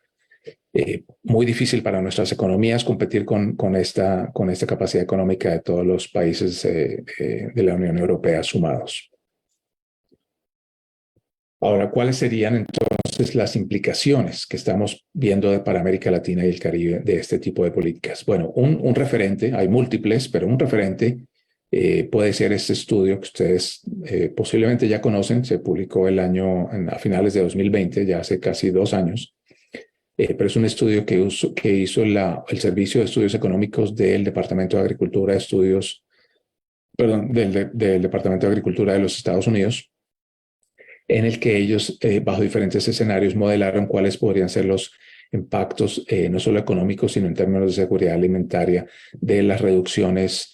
muy difícil para nuestras economías competir con esta capacidad económica de todos los países de la Unión Europea sumados. Ahora, ¿cuáles serían entonces las implicaciones que estamos viendo para América Latina y el Caribe de este tipo de políticas? Bueno, un referente, hay múltiples, pero un referente puede ser este estudio que ustedes posiblemente ya conocen, se publicó a finales de 2020, ya hace casi 2 años, pero es un estudio que hizo el Servicio de Estudios Económicos del Departamento de Agricultura del Departamento de Agricultura de los Estados Unidos, en el que ellos, bajo diferentes escenarios, modelaron cuáles podrían ser los impactos, no solo económicos, sino en términos de seguridad alimentaria, de las reducciones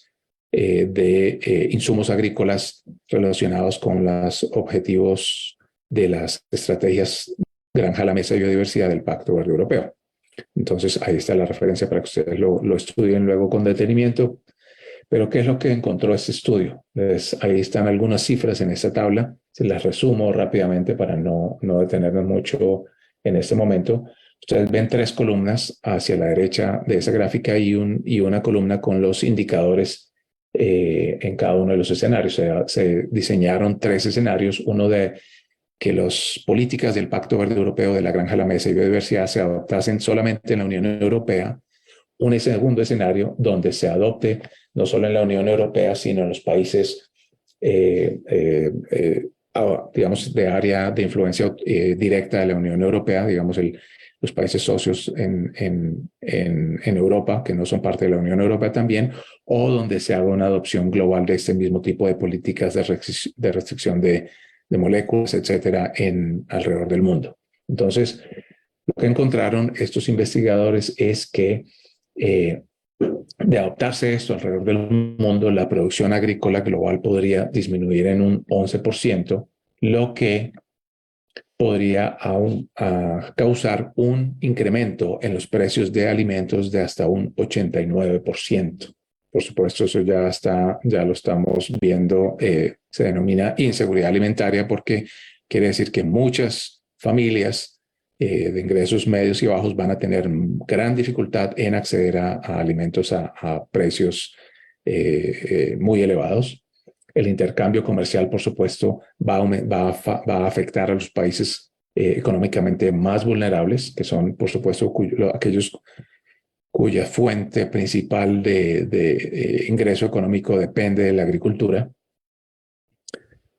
de insumos agrícolas relacionados con los objetivos de las estrategias Granja a la Mesa y Biodiversidad del Pacto Verde Europeo. Entonces, ahí está la referencia para que ustedes lo estudien luego con detenimiento. Pero, ¿qué es lo que encontró este estudio? Ahí están algunas cifras en esta tabla. Se las resumo rápidamente para no detenernos mucho en este momento. Ustedes ven 3 columnas hacia la derecha de esa gráfica y una columna con los indicadores en cada uno de los escenarios. Se diseñaron 3 escenarios. Uno de que las políticas del Pacto Verde Europeo de la Granja a la Mesa y Biodiversidad se adoptasen solamente en la Unión Europea. Un segundo escenario donde se adopte no solo en la Unión Europea, sino en los países, digamos, de área de influencia directa de la Unión Europea, digamos, los países socios en Europa, que no son parte de la Unión Europea también, o donde se haga una adopción global de este mismo tipo de políticas de restricción de moléculas, etcétera, alrededor del mundo. Entonces, lo que encontraron estos investigadores es que de adoptarse esto alrededor del mundo, la producción agrícola global podría disminuir en un 11%, lo que podría causar un incremento en los precios de alimentos de hasta un 89%. Por supuesto, eso ya lo estamos viendo, se denomina inseguridad alimentaria porque quiere decir que muchas familias de ingresos medios y bajos van a tener gran dificultad en acceder a alimentos a precios muy elevados. El intercambio comercial, por supuesto, va a afectar a los países económicamente más vulnerables, que son, por supuesto, aquellos cuya fuente principal de ingreso económico depende de la agricultura.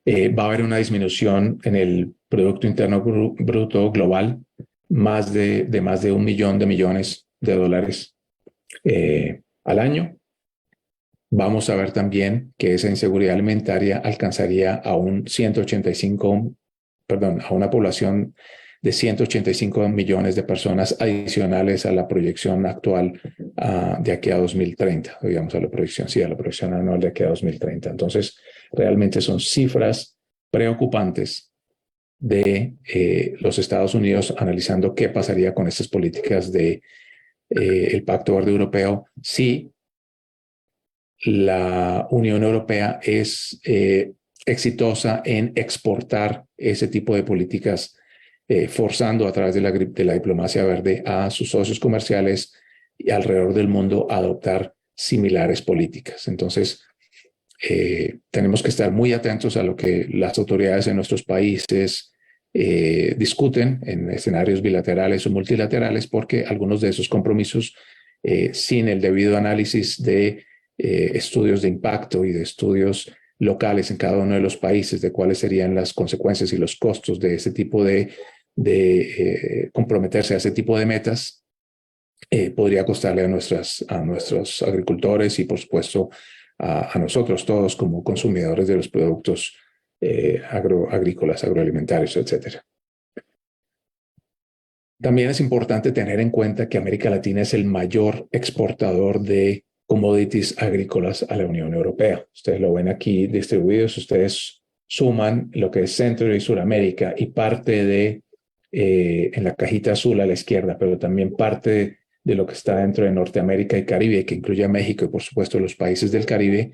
Va a haber una disminución en el Producto Interno Bruto global, más de 1 millón de millones de dólares al año. Vamos a ver también que esa inseguridad alimentaria alcanzaría a una población de 185 millones de personas adicionales a la proyección actual de aquí a 2030, digamos a la proyección anual de aquí a 2030. Entonces, realmente son cifras preocupantes de los Estados Unidos analizando qué pasaría con estas políticas del Pacto Verde Europeo si la Unión Europea es exitosa en exportar ese tipo de políticas, forzando a través de la diplomacia verde a sus socios comerciales y alrededor del mundo a adoptar similares políticas. Entonces, tenemos que estar muy atentos a lo que las autoridades en nuestros países discuten en escenarios bilaterales o multilaterales, porque algunos de esos compromisos, sin el debido análisis de estudios de impacto y de estudios locales en cada uno de los países de cuáles serían las consecuencias y los costos de ese tipo de comprometerse a ese tipo de metas, podría costarle a nuestros agricultores y, por supuesto, a nosotros todos como consumidores de los productos agrícolas, agroalimentarios, etcétera. También es importante tener en cuenta que América Latina es el mayor exportador de commodities agrícolas a la Unión Europea. Ustedes lo ven aquí distribuidos. Ustedes suman lo que es Centro y Suramérica y parte de, en la cajita azul a la izquierda, pero también parte de lo que está dentro de Norteamérica y Caribe, que incluye a México y, por supuesto, los países del Caribe,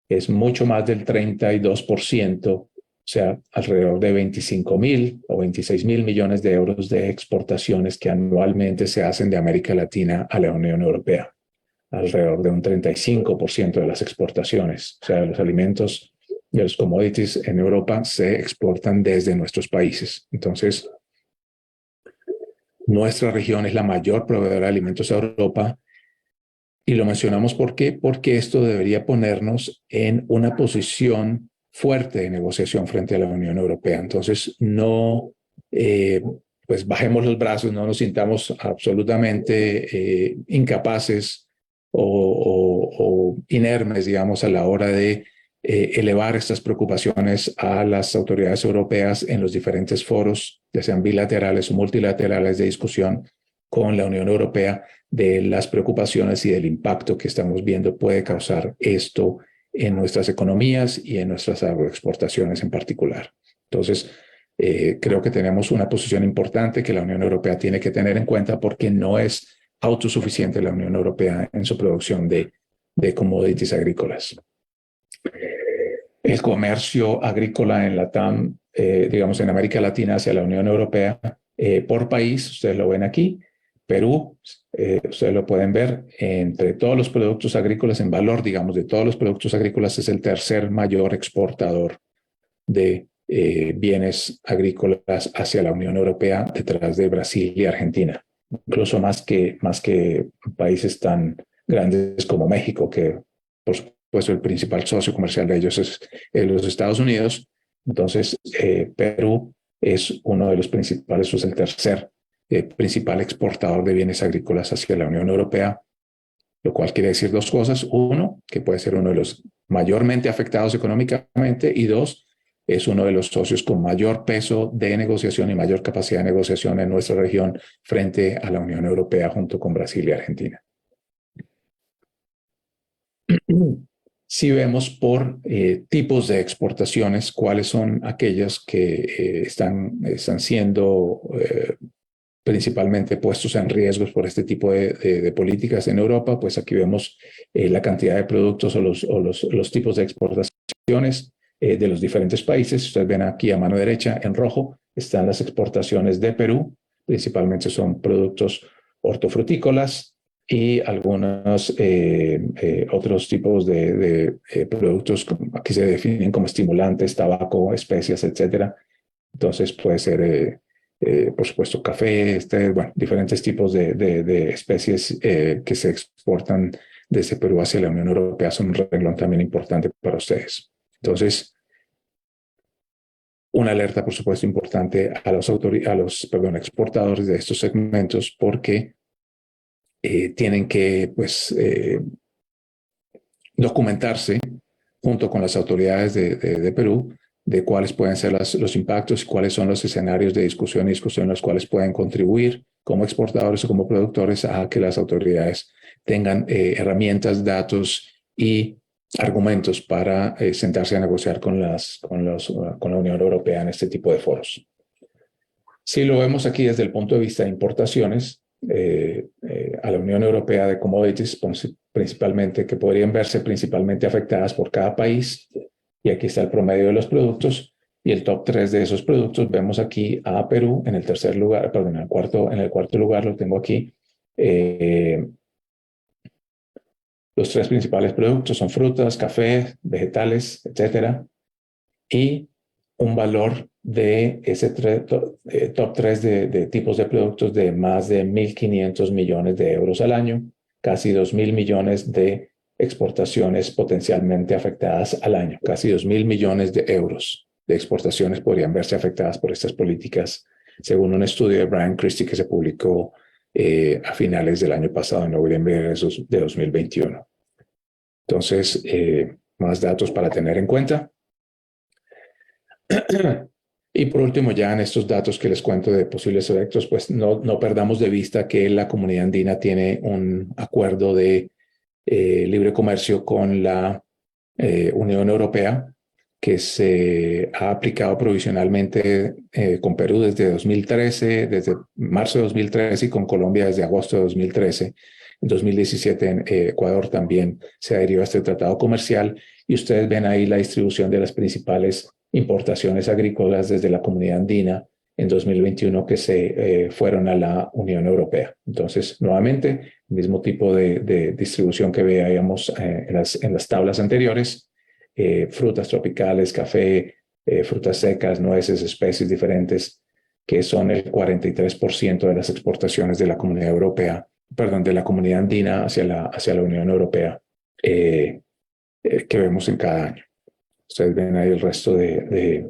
es mucho más del 32%, o sea, alrededor de 25.000 o 26.000 millones de euros de exportaciones que anualmente se hacen de América Latina a la Unión Europea. Alrededor de un 35% de las exportaciones, o sea, de los alimentos, de los commodities en Europa se exportan desde nuestros países. Entonces, nuestra región es la mayor proveedora de alimentos a Europa. Y lo mencionamos ¿por qué? Porque esto debería ponernos en una posición fuerte de negociación frente a la Unión Europea. Entonces, no, pues bajemos los brazos, no nos sintamos absolutamente incapaces o inermes, digamos, a la hora de elevar estas preocupaciones a las autoridades europeas en los diferentes foros, ya sean bilaterales o multilaterales de discusión con la Unión Europea, de las preocupaciones y del impacto que estamos viendo puede causar esto en nuestras economías y en nuestras agroexportaciones en particular. Entonces, creo que tenemos una posición importante que la Unión Europea tiene que tener en cuenta, porque no es autosuficiente la Unión Europea en su producción de commodities agrícolas. El comercio agrícola en LATAM, digamos en América Latina hacia la Unión Europea, por país, ustedes lo ven aquí. Perú, ustedes lo pueden ver, entre todos los productos agrícolas en valor, digamos, de todos los productos agrícolas, es el tercer mayor exportador de bienes agrícolas hacia la Unión Europea, detrás de Brasil y Argentina. Incluso más que países tan grandes como México, que por supuesto el principal socio comercial de ellos es los Estados Unidos. Entonces, Perú es uno de los principales, es el tercer principal exportador de bienes agrícolas hacia la Unión Europea, lo cual quiere decir dos cosas. Uno, que puede ser uno de los mayormente afectados económicamente, y dos, es uno de los socios con mayor peso de negociación y mayor capacidad de negociación en nuestra región frente a la Unión Europea, junto con Brasil y Argentina. Si vemos por tipos de exportaciones, cuáles son aquellas que están siendo principalmente puestos en riesgos por este tipo de políticas en Europa, pues aquí vemos la cantidad de productos o los tipos de exportaciones de los diferentes países. Ustedes ven aquí a mano derecha en rojo están las exportaciones de Perú, principalmente son productos hortofrutícolas y algunos otros tipos de productos que aquí se definen como estimulantes, tabaco, especias, etcétera. Entonces puede ser por supuesto, café, bueno, diferentes tipos de especies que se exportan desde Perú hacia la Unión Europea son un renglón también importante para ustedes. Entonces, una alerta, por supuesto, importante a los exportadores de estos segmentos, porque tienen que, pues, documentarse junto con las autoridades de Perú de cuáles pueden ser los impactos y cuáles son los escenarios de discusión en los cuales pueden contribuir como exportadores o como productores a que las autoridades tengan herramientas, datos y argumentos para sentarse a negociar con la Unión Europea en este tipo de foros. Si lo vemos aquí desde el punto de vista de importaciones, a la Unión Europea de commodities, principalmente, que podrían verse principalmente afectadas por cada país. Y aquí está el promedio de los productos y el top 3 de esos productos. Vemos aquí a Perú en el tercer lugar, perdón, en el cuarto lugar lo tengo aquí. Los 3 principales productos son frutas, café, vegetales, etcétera. Y un valor de ese top 3 de tipos de productos de más de 1.500 millones de euros al año, casi 2.000 millones de exportaciones potencialmente afectadas al año, casi 2.000 millones de euros de exportaciones podrían verse afectadas por estas políticas, según un estudio de Brian Christie que se publicó a finales del año pasado, en noviembre de 2021. Entonces, más datos para tener en cuenta. Y por último, ya en estos datos que les cuento de posibles efectos, pues no perdamos de vista que la comunidad andina tiene un acuerdo de libre comercio con la Unión Europea, que se ha aplicado provisionalmente con Perú desde 2013, desde marzo de 2013 y con Colombia desde agosto de 2013. En 2017 en Ecuador también se adhirió a este tratado comercial y ustedes ven ahí la distribución de las principales importaciones agrícolas desde la comunidad andina en 2021 que se fueron a la Unión Europea. Entonces, nuevamente, el mismo tipo de distribución que veíamos en las tablas anteriores, frutas tropicales, café, frutas secas, nueces, especies diferentes, que son el 43% de las exportaciones de la comunidad europea, perdón, de la comunidad andina hacia la Unión Europea, que vemos en cada año. Ustedes ven ahí el resto de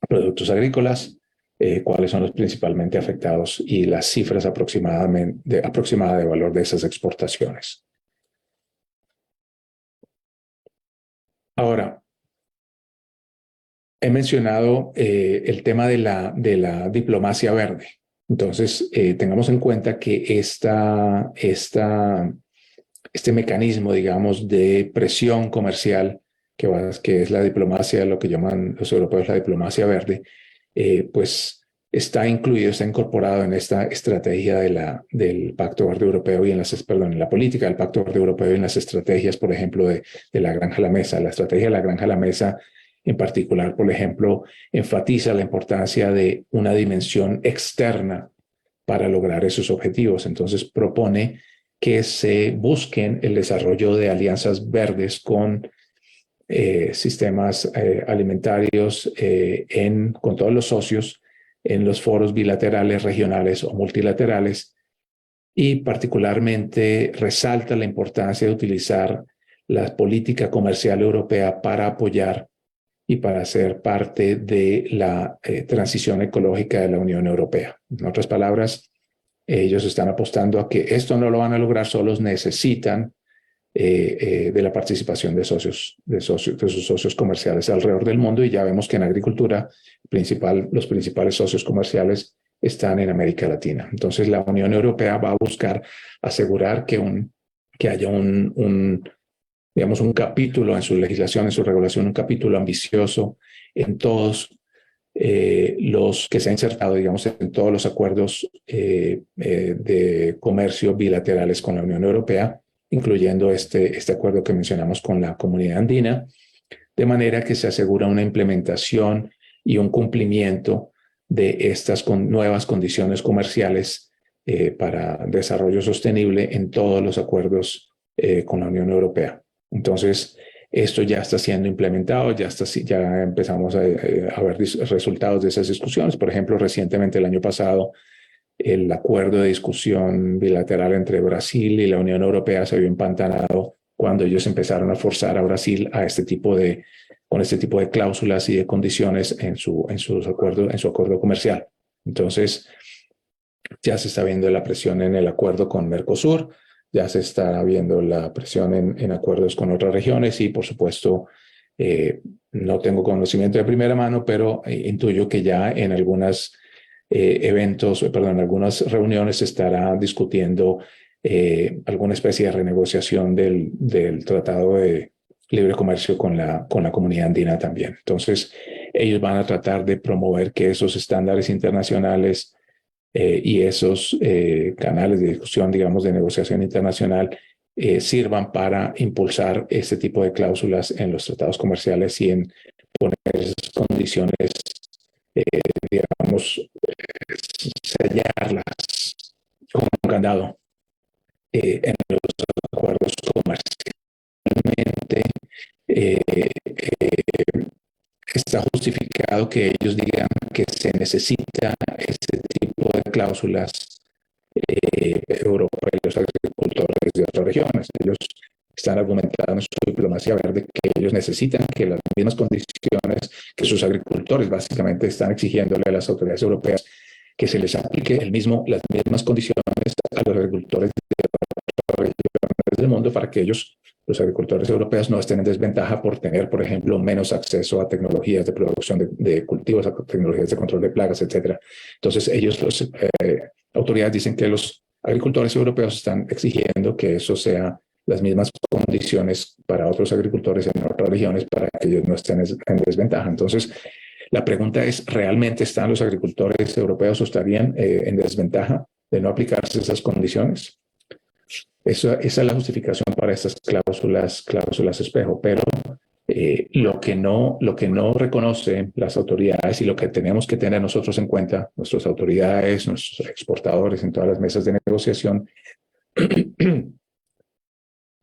productos agrícolas, cuáles son los principalmente afectados y las cifras aproximadas de valor de esas exportaciones. Ahora, he mencionado el tema de la diplomacia verde. Entonces, tengamos en cuenta que este mecanismo, digamos, de presión comercial, que es la diplomacia, lo que llaman los europeos la diplomacia verde, pues está incorporado en esta estrategia del Pacto Verde Europeo y en la política del Pacto Verde Europeo y en las estrategias, por ejemplo, de la Granja a la Mesa. La estrategia de la Granja a la Mesa, en particular, por ejemplo, enfatiza la importancia de una dimensión externa para lograr esos objetivos. Entonces, propone que se busquen el desarrollo de alianzas verdes con sistemas alimentarios con todos los socios en los foros bilaterales, regionales o multilaterales, y particularmente resalta la importancia de utilizar la política comercial europea para apoyar y para ser parte de la transición ecológica de la Unión Europea. En otras palabras, ellos están apostando a que esto no lo van a lograr solos, necesitan de la participación de sus socios comerciales alrededor del mundo, y ya vemos que en agricultura los principales socios comerciales están en América Latina. Entonces la Unión Europea va a buscar asegurar que haya digamos, un capítulo en su legislación, en su regulación, un capítulo ambicioso en todos los que se ha insertado, digamos, en todos los acuerdos de comercio bilaterales con la Unión Europea, incluyendo este acuerdo que mencionamos con la comunidad andina, de manera que se asegura una implementación y un cumplimiento de estas nuevas condiciones comerciales para desarrollo sostenible en todos los acuerdos con la Unión Europea. Entonces, esto ya está siendo implementado, ya empezamos a ver resultados de esas discusiones. Por ejemplo, recientemente, el año pasado, el acuerdo de discusión bilateral entre Brasil y la Unión Europea se vio empantanado cuando ellos empezaron a forzar a Brasil con este tipo de cláusulas y de condiciones en su acuerdo comercial. Entonces, ya se está viendo la presión en el acuerdo con Mercosur, ya se está viendo la presión en acuerdos con otras regiones y, por supuesto, no tengo conocimiento de primera mano, pero intuyo que ya en algunas algunas reuniones se estará discutiendo alguna especie de renegociación del Tratado de Libre Comercio con la comunidad andina también. Entonces, ellos van a tratar de promover que esos estándares internacionales y esos canales de discusión, digamos, de negociación internacional sirvan para impulsar este tipo de cláusulas en los tratados comerciales y en poner esas condiciones, digamos, sellarlas con un candado en los acuerdos comercialmente. está justificado que ellos digan que se necesita ese tipo de cláusulas europeos, agricultores de otras regiones. Ellos están argumentando en su diplomacia verde que ellos necesitan que las mismas condiciones que sus agricultores básicamente están exigiéndole a las autoridades europeas, que se les aplique las mismas condiciones a los agricultores de otras regiones del mundo para que ellos, los agricultores europeos, no estén en desventaja por tener, por ejemplo, menos acceso a tecnologías de producción de cultivos, a tecnologías de control de plagas, etcétera. Entonces, las autoridades dicen que los agricultores europeos están exigiendo que eso sea las mismas condiciones para otros agricultores en otras regiones para que ellos no estén en desventaja. Entonces, la pregunta es, ¿realmente están los agricultores europeos o estarían en desventaja de no aplicarse esas condiciones? Esa es la justificación para estas cláusulas espejo, pero lo que no reconocen las autoridades y lo que tenemos que tener nosotros en cuenta, nuestras autoridades, nuestros exportadores en todas las mesas de negociación,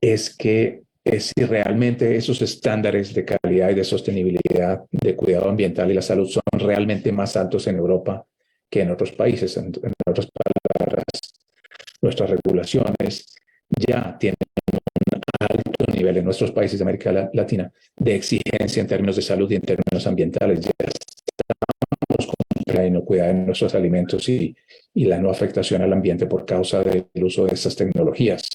es que si realmente esos estándares de calidad y de sostenibilidad, de cuidado ambiental y la salud son realmente más altos en Europa que en otros países. En otras palabras, nuestras regulaciones ya tienen un alto nivel en nuestros países de América Latina de exigencia en términos de salud y en términos ambientales. Ya estamos con la inocuidad en nuestros alimentos y la no afectación al ambiente por causa del uso de estas tecnologías,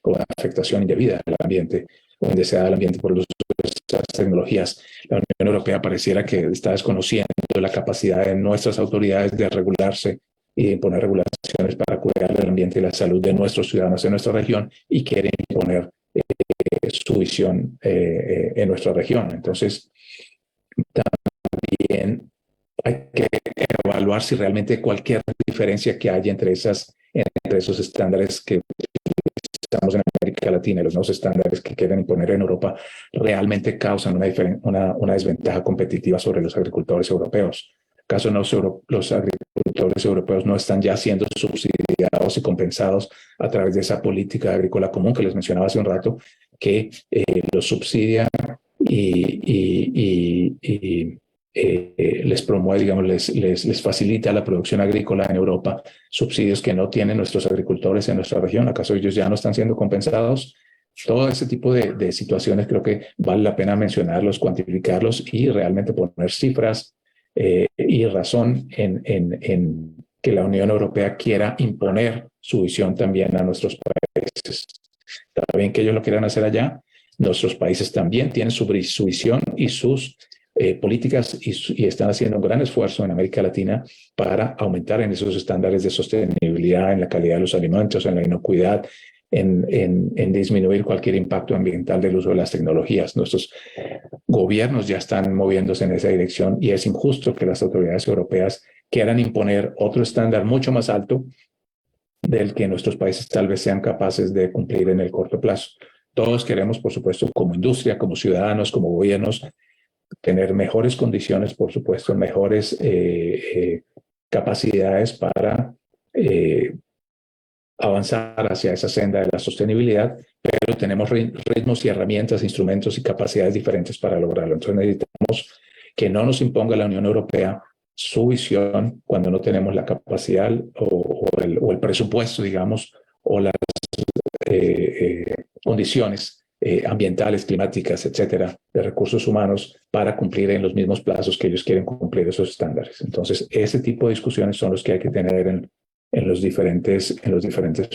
o la afectación indebida al ambiente o indeseada al ambiente por el uso de estas tecnologías. La Unión Europea pareciera que está desconociendo la capacidad de nuestras autoridades de regularse y de imponer regulaciones para cuidar el ambiente y la salud de nuestros ciudadanos en nuestra región, y quieren imponer su visión en nuestra región. Entonces, también hay que evaluar si realmente cualquier diferencia que haya entre esos estándares que estamos en América Latina y los nuevos estándares que quieren imponer en Europa realmente causan una desventaja competitiva sobre los agricultores europeos. ¿Acaso los agricultores europeos no están ya siendo subsidiados y compensados a través de esa política agrícola común que les mencionaba hace un rato, que los subsidia y les promueve, digamos, les facilita la producción agrícola en Europa, subsidios que no tienen nuestros agricultores en nuestra región? ¿Acaso ellos ya no están siendo compensados? Todo ese tipo de situaciones creo que vale la pena mencionarlos, cuantificarlos y realmente poner cifras y razón en que la Unión Europea quiera imponer su visión también a nuestros países. Está bien que ellos lo quieran hacer allá, nuestros países también tienen su visión y sus políticas y están haciendo un gran esfuerzo en América Latina para aumentar en esos estándares de sostenibilidad, en la calidad de los alimentos, en la inocuidad, en disminuir cualquier impacto ambiental del uso de las tecnologías. Nuestros gobiernos ya están moviéndose en esa dirección y es injusto que las autoridades europeas quieran imponer otro estándar mucho más alto del que nuestros países tal vez sean capaces de cumplir en el corto plazo. Todos queremos, por supuesto, como industria, como ciudadanos, como gobiernos, tener mejores condiciones, por supuesto, mejores capacidades para avanzar hacia esa senda de la sostenibilidad, pero tenemos ritmos y herramientas, instrumentos y capacidades diferentes para lograrlo. Entonces necesitamos que no nos imponga la Unión Europea su visión cuando no tenemos la capacidad o el presupuesto, digamos, o las condiciones ambientales, climáticas, etcétera, de recursos humanos para cumplir en los mismos plazos que ellos quieren cumplir esos estándares. Entonces, ese tipo de discusiones son los que hay que tener en los diferentes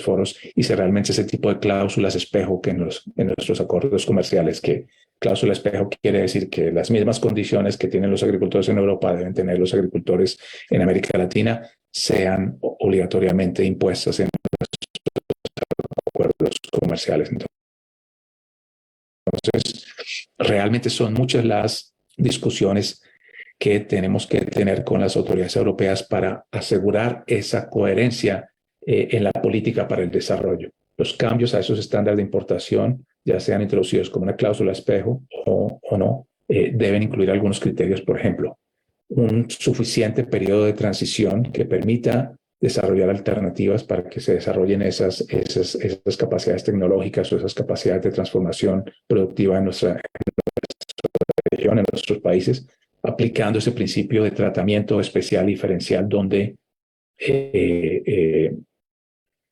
foros, y si realmente ese tipo de cláusulas espejo que en nuestros acuerdos comerciales, que cláusula espejo quiere decir que las mismas condiciones que tienen los agricultores en Europa deben tener los agricultores en América Latina, sean obligatoriamente impuestas en los acuerdos comerciales. Entonces, realmente son muchas las discusiones que tenemos que tener con las autoridades europeas para asegurar esa coherencia en la política para el desarrollo. Los cambios a esos estándares de importación, ya sean introducidos como una cláusula espejo o no, deben incluir algunos criterios. Por ejemplo, un suficiente periodo de transición que permita desarrollar alternativas para que se desarrollen esas capacidades tecnológicas o esas capacidades de transformación productiva en nuestra región, en nuestros países, aplicando ese principio de tratamiento especial diferencial donde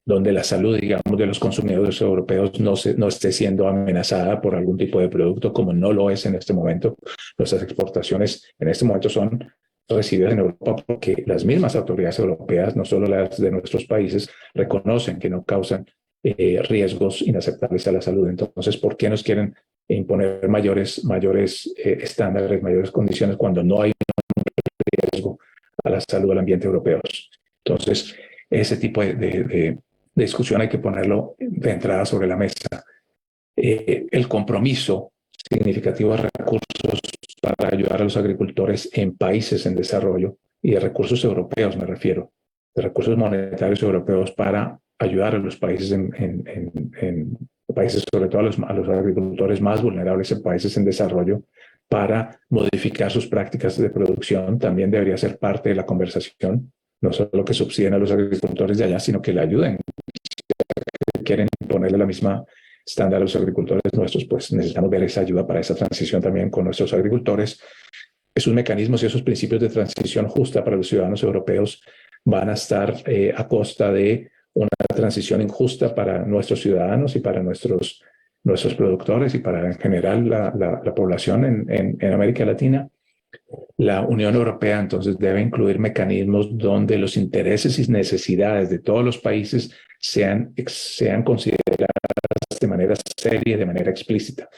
la salud, digamos, de los consumidores europeos no esté siendo amenazada por algún tipo de producto, como no lo es en este momento. Nuestras exportaciones en este momento son recibidas en Europa porque las mismas autoridades europeas, no solo las de nuestros países, reconocen que no causan riesgos inaceptables a la salud. Entonces, ¿por qué nos quieren imponer mayores estándares, mayores condiciones cuando no hay un riesgo a la salud del ambiente europeo? Entonces, ese tipo de discusión hay que ponerlo de entrada sobre la mesa. El compromiso significativo de recursos para ayudar a los agricultores en países en desarrollo, y de recursos europeos me refiero, de recursos monetarios europeos para ayudar a los países en países, sobre todo a los agricultores más vulnerables en países en desarrollo, para modificar sus prácticas de producción, también debería ser parte de la conversación. No solo que subsidien a los agricultores de allá, sino que le ayuden. Si quieren ponerle la misma estándar a los agricultores nuestros, pues necesitamos ver esa ayuda para esa transición también con nuestros agricultores. Esos mecanismos y esos principios de transición justa para los ciudadanos europeos van a estar a costa de una transición injusta para nuestros ciudadanos y para nuestros productores y para en general la población en América Latina. La Unión Europea entonces debe incluir mecanismos donde los intereses y necesidades de todos los países sean consideradas de manera seria y de manera explícita,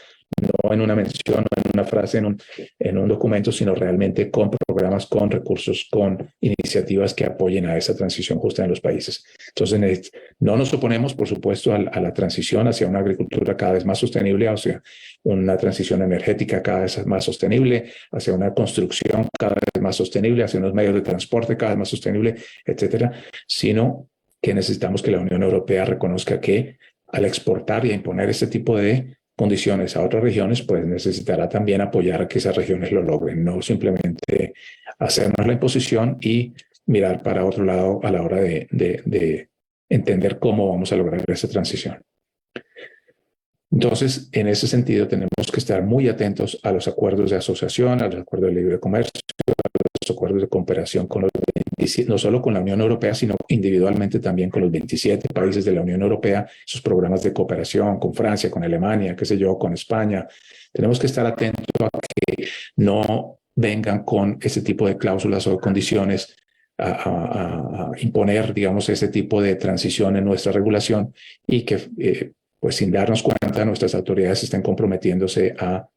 no en una mención o en una frase en un documento, sino realmente con programas, con recursos, con iniciativas que apoyen a esa transición justa en los países. Entonces, no nos oponemos, por supuesto, a la transición hacia una agricultura cada vez más sostenible, hacia una transición energética cada vez más sostenible, hacia una construcción cada vez más sostenible, hacia unos medios de transporte cada vez más sostenible, etcétera, sino que necesitamos que la Unión Europea reconozca que al exportar y a imponer este tipo de condiciones a otras regiones, pues necesitará también apoyar a que esas regiones lo logren, no simplemente hacernos la imposición y mirar para otro lado a la hora de entender cómo vamos a lograr esa transición. Entonces, en ese sentido, tenemos que estar muy atentos a los acuerdos de asociación, a los acuerdos de libre comercio, los acuerdos de cooperación con los 27, no solo con la Unión Europea, sino individualmente también con los 27 países de la Unión Europea, sus programas de cooperación con Francia, con Alemania, qué sé yo, con España. Tenemos que estar atentos a que no vengan con ese tipo de cláusulas o condiciones a imponer, digamos, ese tipo de transición en nuestra regulación y que, pues sin darnos cuenta, nuestras autoridades están comprometiéndose a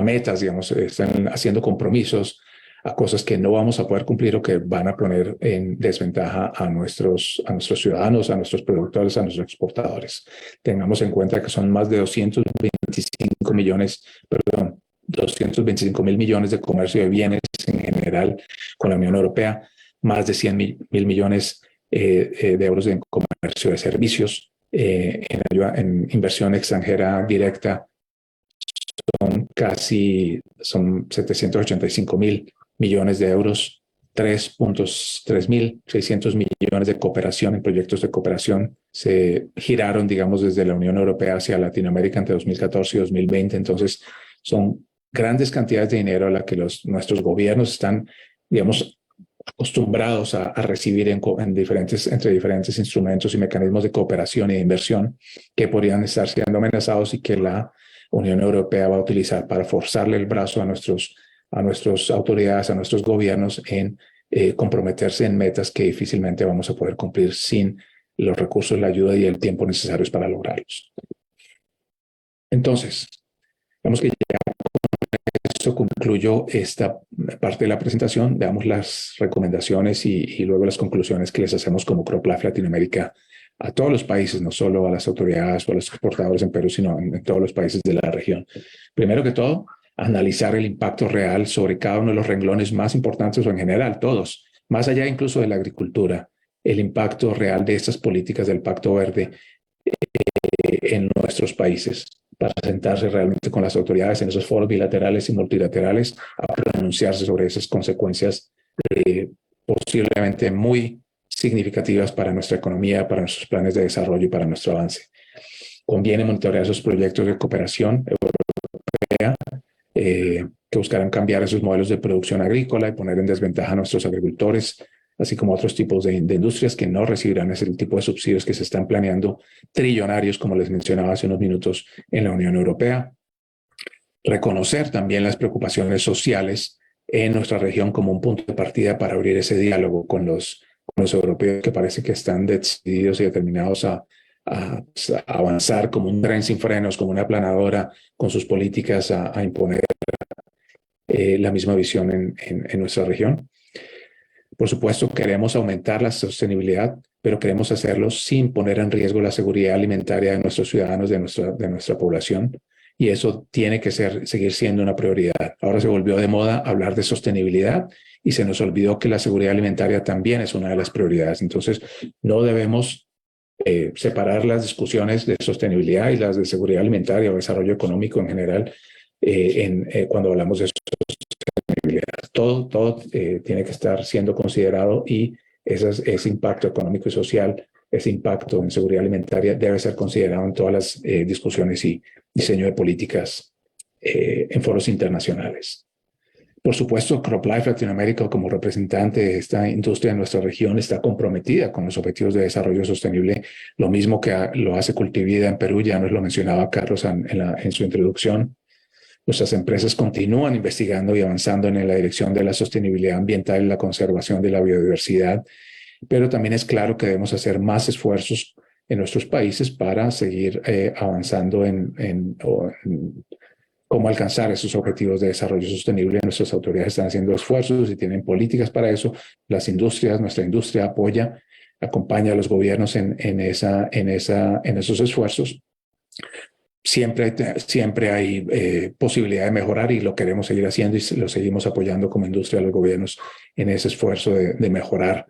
metas, digamos, están haciendo compromisos a cosas que no vamos a poder cumplir o que van a poner en desventaja a nuestros ciudadanos, a nuestros productores, a nuestros exportadores. Tengamos en cuenta que son más de 225 mil millones de comercio de bienes en general con la Unión Europea, más de 100 mil millones de euros en comercio de servicios, en inversión extranjera directa son 785 mil millones de euros, 3.600 millones de cooperación en proyectos de cooperación se giraron, digamos, desde la Unión Europea hacia Latinoamérica entre 2014 y 2020. Entonces, son grandes cantidades de dinero a la que nuestros gobiernos están, digamos, acostumbrados a recibir entre diferentes instrumentos y mecanismos de cooperación y de inversión que podrían estar siendo amenazados y que la Unión Europea va a utilizar para forzarle el brazo a nuestras autoridades, a nuestros gobiernos en comprometerse en metas que difícilmente vamos a poder cumplir sin los recursos, la ayuda y el tiempo necesarios para lograrlos. Entonces, vemos que ya esto concluyo esta parte de la presentación. Veamos las recomendaciones y luego las conclusiones que les hacemos como CropLife Latinoamérica a todos los países, no solo a las autoridades o a los exportadores en Perú, sino en todos los países de la región. Primero que todo, analizar el impacto real sobre cada uno de los renglones más importantes o en general todos, más allá incluso de la agricultura, el impacto real de estas políticas del Pacto Verde en nuestros países, para sentarse realmente con las autoridades en esos foros bilaterales y multilaterales a pronunciarse sobre esas consecuencias posiblemente muy significativas para nuestra economía, para nuestros planes de desarrollo y para nuestro avance. Conviene monitorear esos proyectos de cooperación que buscarán cambiar esos modelos de producción agrícola y poner en desventaja a nuestros agricultores, así como otros tipos de industrias que no recibirán ese tipo de subsidios que se están planeando, trillonarios, como les mencionaba hace unos minutos, en la Unión Europea. Reconocer también las preocupaciones sociales en nuestra región como un punto de partida para abrir ese diálogo con los europeos, que parece que están decididos y determinados a avanzar como un tren sin frenos, como una aplanadora con sus políticas a imponer la misma visión en nuestra región. Por supuesto, queremos aumentar la sostenibilidad, pero queremos hacerlo sin poner en riesgo la seguridad alimentaria de nuestros ciudadanos, de nuestra población. Y eso tiene que seguir siendo una prioridad. Ahora se volvió de moda hablar de sostenibilidad y se nos olvidó que la seguridad alimentaria también es una de las prioridades. Entonces, no debemos separar las discusiones de sostenibilidad y las de seguridad alimentaria o desarrollo económico en general cuando hablamos de sostenibilidad. Todo tiene que estar siendo considerado y ese impacto económico y social, ese impacto en seguridad alimentaria debe ser considerado en todas las discusiones y diseño de políticas en foros internacionales. Por supuesto, CropLife Latinoamérica, como representante de esta industria en nuestra región, está comprometida con los objetivos de desarrollo sostenible, lo mismo que lo hace Cultivida en Perú, ya nos lo mencionaba Carlos en su introducción. Nuestras empresas continúan investigando y avanzando en la dirección de la sostenibilidad ambiental y la conservación de la biodiversidad, pero también es claro que debemos hacer más esfuerzos en nuestros países para seguir avanzando en cómo alcanzar esos objetivos de desarrollo sostenible. Nuestras autoridades están haciendo esfuerzos y tienen políticas para eso. Nuestra industria acompaña a los gobiernos en esos esfuerzos. Siempre hay posibilidad de mejorar y lo queremos seguir haciendo y lo seguimos apoyando como industria a los gobiernos en ese esfuerzo de mejorar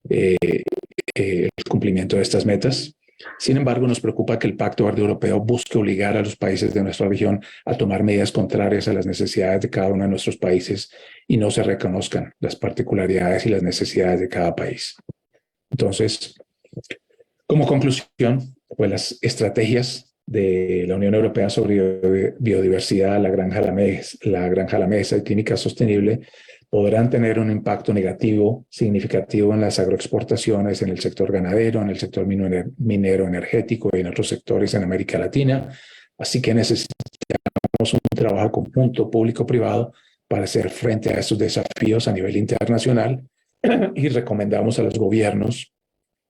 el cumplimiento de estas metas. Sin embargo, nos preocupa que el Pacto Verde Europeo busque obligar a los países de nuestra región a tomar medidas contrarias a las necesidades de cada uno de nuestros países y no se reconozcan las particularidades y las necesidades de cada país. Entonces, como conclusión, pues las estrategias de la Unión Europea sobre biodiversidad, la granja a la mesa y química sostenible podrán tener un impacto negativo significativo en las agroexportaciones, en el sector ganadero, en el sector minero energético y en otros sectores en América Latina. Así que necesitamos un trabajo conjunto público-privado para hacer frente a estos desafíos a nivel internacional y recomendamos a los gobiernos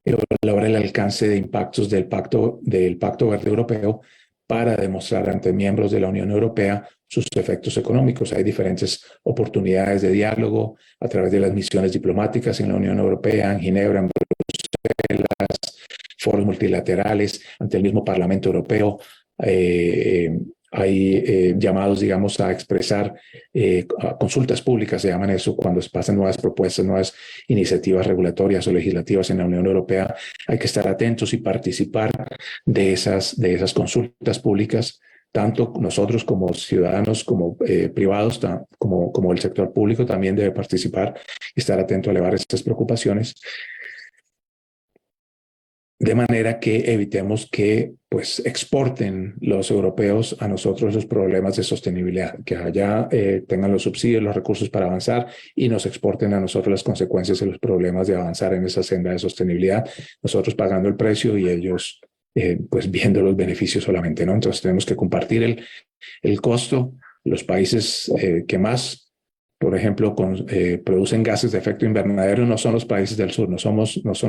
evaluar el alcance de impactos del Pacto Verde Europeo para demostrar ante miembros de la Unión Europea sus efectos económicos. Hay diferentes oportunidades de diálogo a través de las misiones diplomáticas en la Unión Europea, en Ginebra, en Bruselas, foros multilaterales, ante el mismo Parlamento Europeo. Hay llamados, digamos, a expresar consultas públicas, se llaman eso, cuando se pasan nuevas propuestas, nuevas iniciativas regulatorias o legislativas en la Unión Europea. Hay que estar atentos y participar de esas consultas públicas, tanto nosotros como ciudadanos, como privados, como el sector público también debe participar y estar atento a elevar estas preocupaciones, de manera que evitemos que pues exporten los europeos a nosotros los problemas de sostenibilidad, que allá tengan los subsidios, los recursos para avanzar y nos exporten a nosotros las consecuencias de los problemas de avanzar en esa senda de sostenibilidad, nosotros pagando el precio y ellos pues viendo los beneficios solamente, ¿no? Entonces tenemos que compartir el costo. Los países que más, por ejemplo, producen gases de efecto invernadero no son los países del sur, no son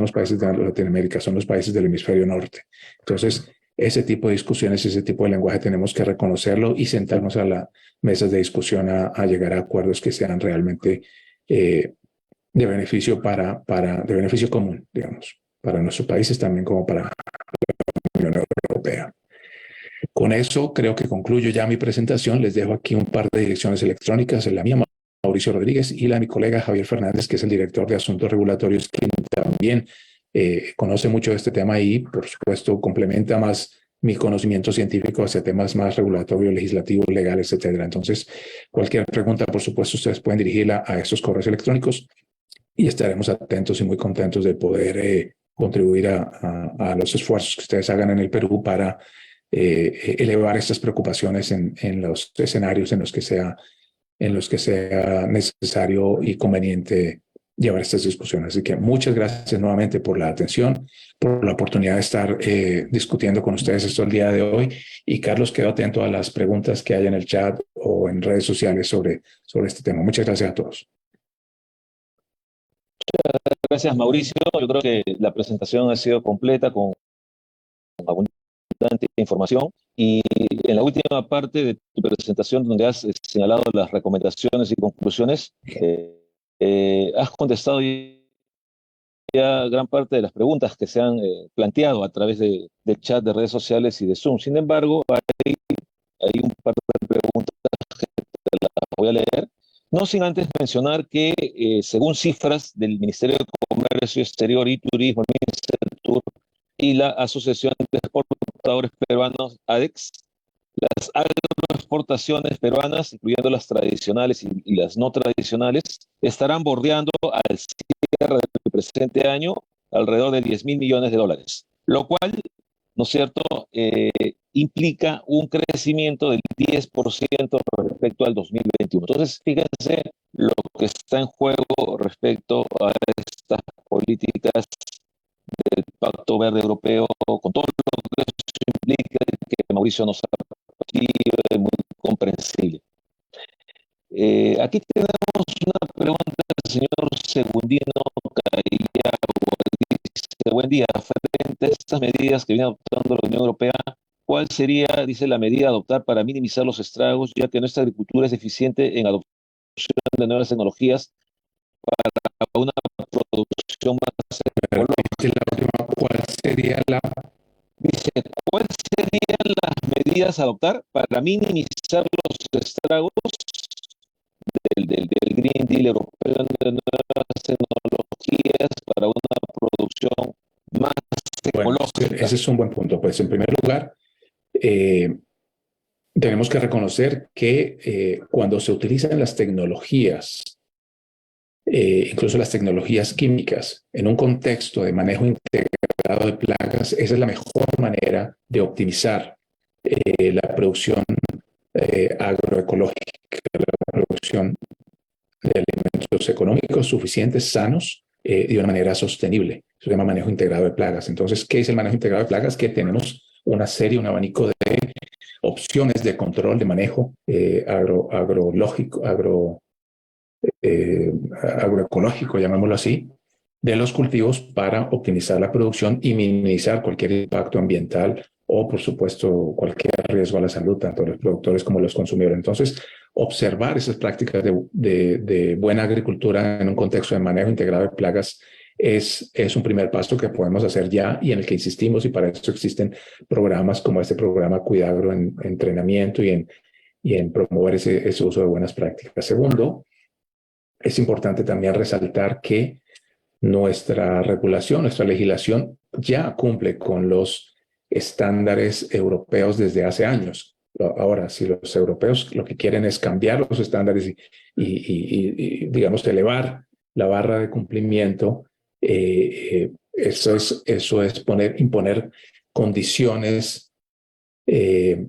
los países de Latinoamérica, son los países del hemisferio norte. Entonces, ese tipo de discusiones, ese tipo de lenguaje tenemos que reconocerlo y sentarnos a las mesas de discusión a llegar a acuerdos que sean realmente de beneficio de beneficio común, digamos, para nuestros países también como para la Unión Europea. Con eso creo que concluyo ya mi presentación. Les dejo aquí un par de direcciones electrónicas, la mía, Mauricio Rodríguez, y la de mi colega Javier Fernández, que es el director de Asuntos Regulatorios, quien también conoce mucho de este tema y, por supuesto, complementa más mi conocimiento científico hacia temas más regulatorios, legislativos, legales, etcétera. Entonces, cualquier pregunta, por supuesto, ustedes pueden dirigirla a estos correos electrónicos y estaremos atentos y muy contentos de poder contribuir a los esfuerzos que ustedes hagan en el Perú para elevar estas preocupaciones en los escenarios en los que sea necesario y conveniente llevar estas discusiones. Así que muchas gracias nuevamente por la atención, por la oportunidad de estar discutiendo con ustedes esto el día de hoy. Y Carlos, quedo atento a las preguntas que haya en el chat o en redes sociales sobre este tema. Muchas gracias a todos. Gracias, Mauricio. Yo creo que la presentación ha sido completa con abundante información. Y en la última parte de tu presentación, donde has señalado las recomendaciones y conclusiones, has contestado ya gran parte de las preguntas que se han planteado a través del chat de redes sociales y de Zoom. Sin embargo, hay un par de preguntas que te las voy a leer. No sin antes mencionar que, según cifras del Ministerio de Comercio Exterior y Turismo, el MINCETUR, y la Asociación de Exportadores Peruanos, ADEX, las agroexportaciones peruanas, incluyendo las tradicionales y las no tradicionales, estarán bordeando al cierre del presente año alrededor de 10.000 millones de dólares, lo cual, ¿no es cierto?, implica un crecimiento del 10% respecto al 2021. Entonces, fíjense lo que está en juego respecto a estas políticas del Pacto Verde Europeo, con todo lo que eso implica, que Mauricio nos ha es muy comprensible. Aquí tenemos una pregunta del señor Segundino Callao. Dice: buen día, frente a estas medidas que viene adoptando la Unión Europea, ¿cuál sería, dice, la medida a adoptar para minimizar los estragos, ya que nuestra agricultura es deficiente en adopción de nuevas tecnologías para una producción más ecológica? ¿Cuál sería la Dice, ¿cuáles serían las medidas a adoptar para minimizar los estragos del Green Deal europeo de nuevas tecnologías para una producción más ecológica? Bueno, ese es un buen punto. Pues en primer lugar, tenemos que reconocer que cuando se utilizan las tecnologías, incluso las tecnologías químicas, en un contexto de manejo integrado de plagas, esa es la mejor manera de optimizar la producción agroecológica, la producción de alimentos económicos suficientes, sanos, de una manera sostenible. Eso se llama manejo integrado de plagas. Entonces, ¿qué es el manejo integrado de plagas? Que tenemos un abanico de opciones de control, de manejo agroecológico, llamémoslo así, de los cultivos para optimizar la producción y minimizar cualquier impacto ambiental o, por supuesto, cualquier riesgo a la salud, tanto de los productores como de los consumidores. Entonces, observar esas prácticas de buena agricultura en un contexto de manejo integrado de plagas es un primer paso que podemos hacer ya y en el que insistimos, y para eso existen programas como este programa Cuidagro en entrenamiento y en promover ese uso de buenas prácticas. Segundo, es importante también resaltar que nuestra regulación, nuestra legislación ya cumple con los estándares europeos desde hace años. Ahora, si los europeos lo que quieren es cambiar los estándares y digamos, elevar la barra de cumplimiento, eso es imponer condiciones,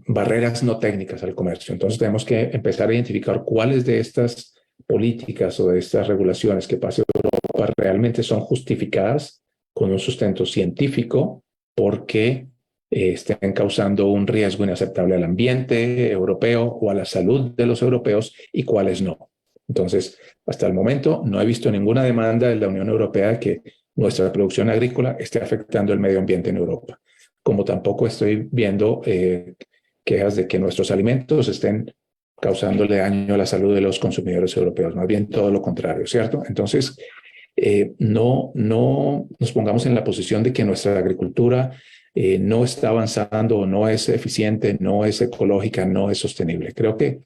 barreras no técnicas al comercio. Entonces tenemos que empezar a identificar cuáles de estas políticas o de estas regulaciones que pase Europa realmente son justificadas con un sustento científico porque estén causando un riesgo inaceptable al ambiente europeo o a la salud de los europeos, y cuáles no. Entonces, hasta el momento no he visto ninguna demanda de la Unión Europea de que nuestra producción agrícola esté afectando el medio ambiente en Europa, como tampoco estoy viendo quejas de que nuestros alimentos estén causándole daño a la salud de los consumidores europeos, más bien todo lo contrario, ¿cierto? Entonces, no nos pongamos en la posición de que nuestra agricultura no está avanzando, no es eficiente, no es ecológica, no es sostenible. Creo que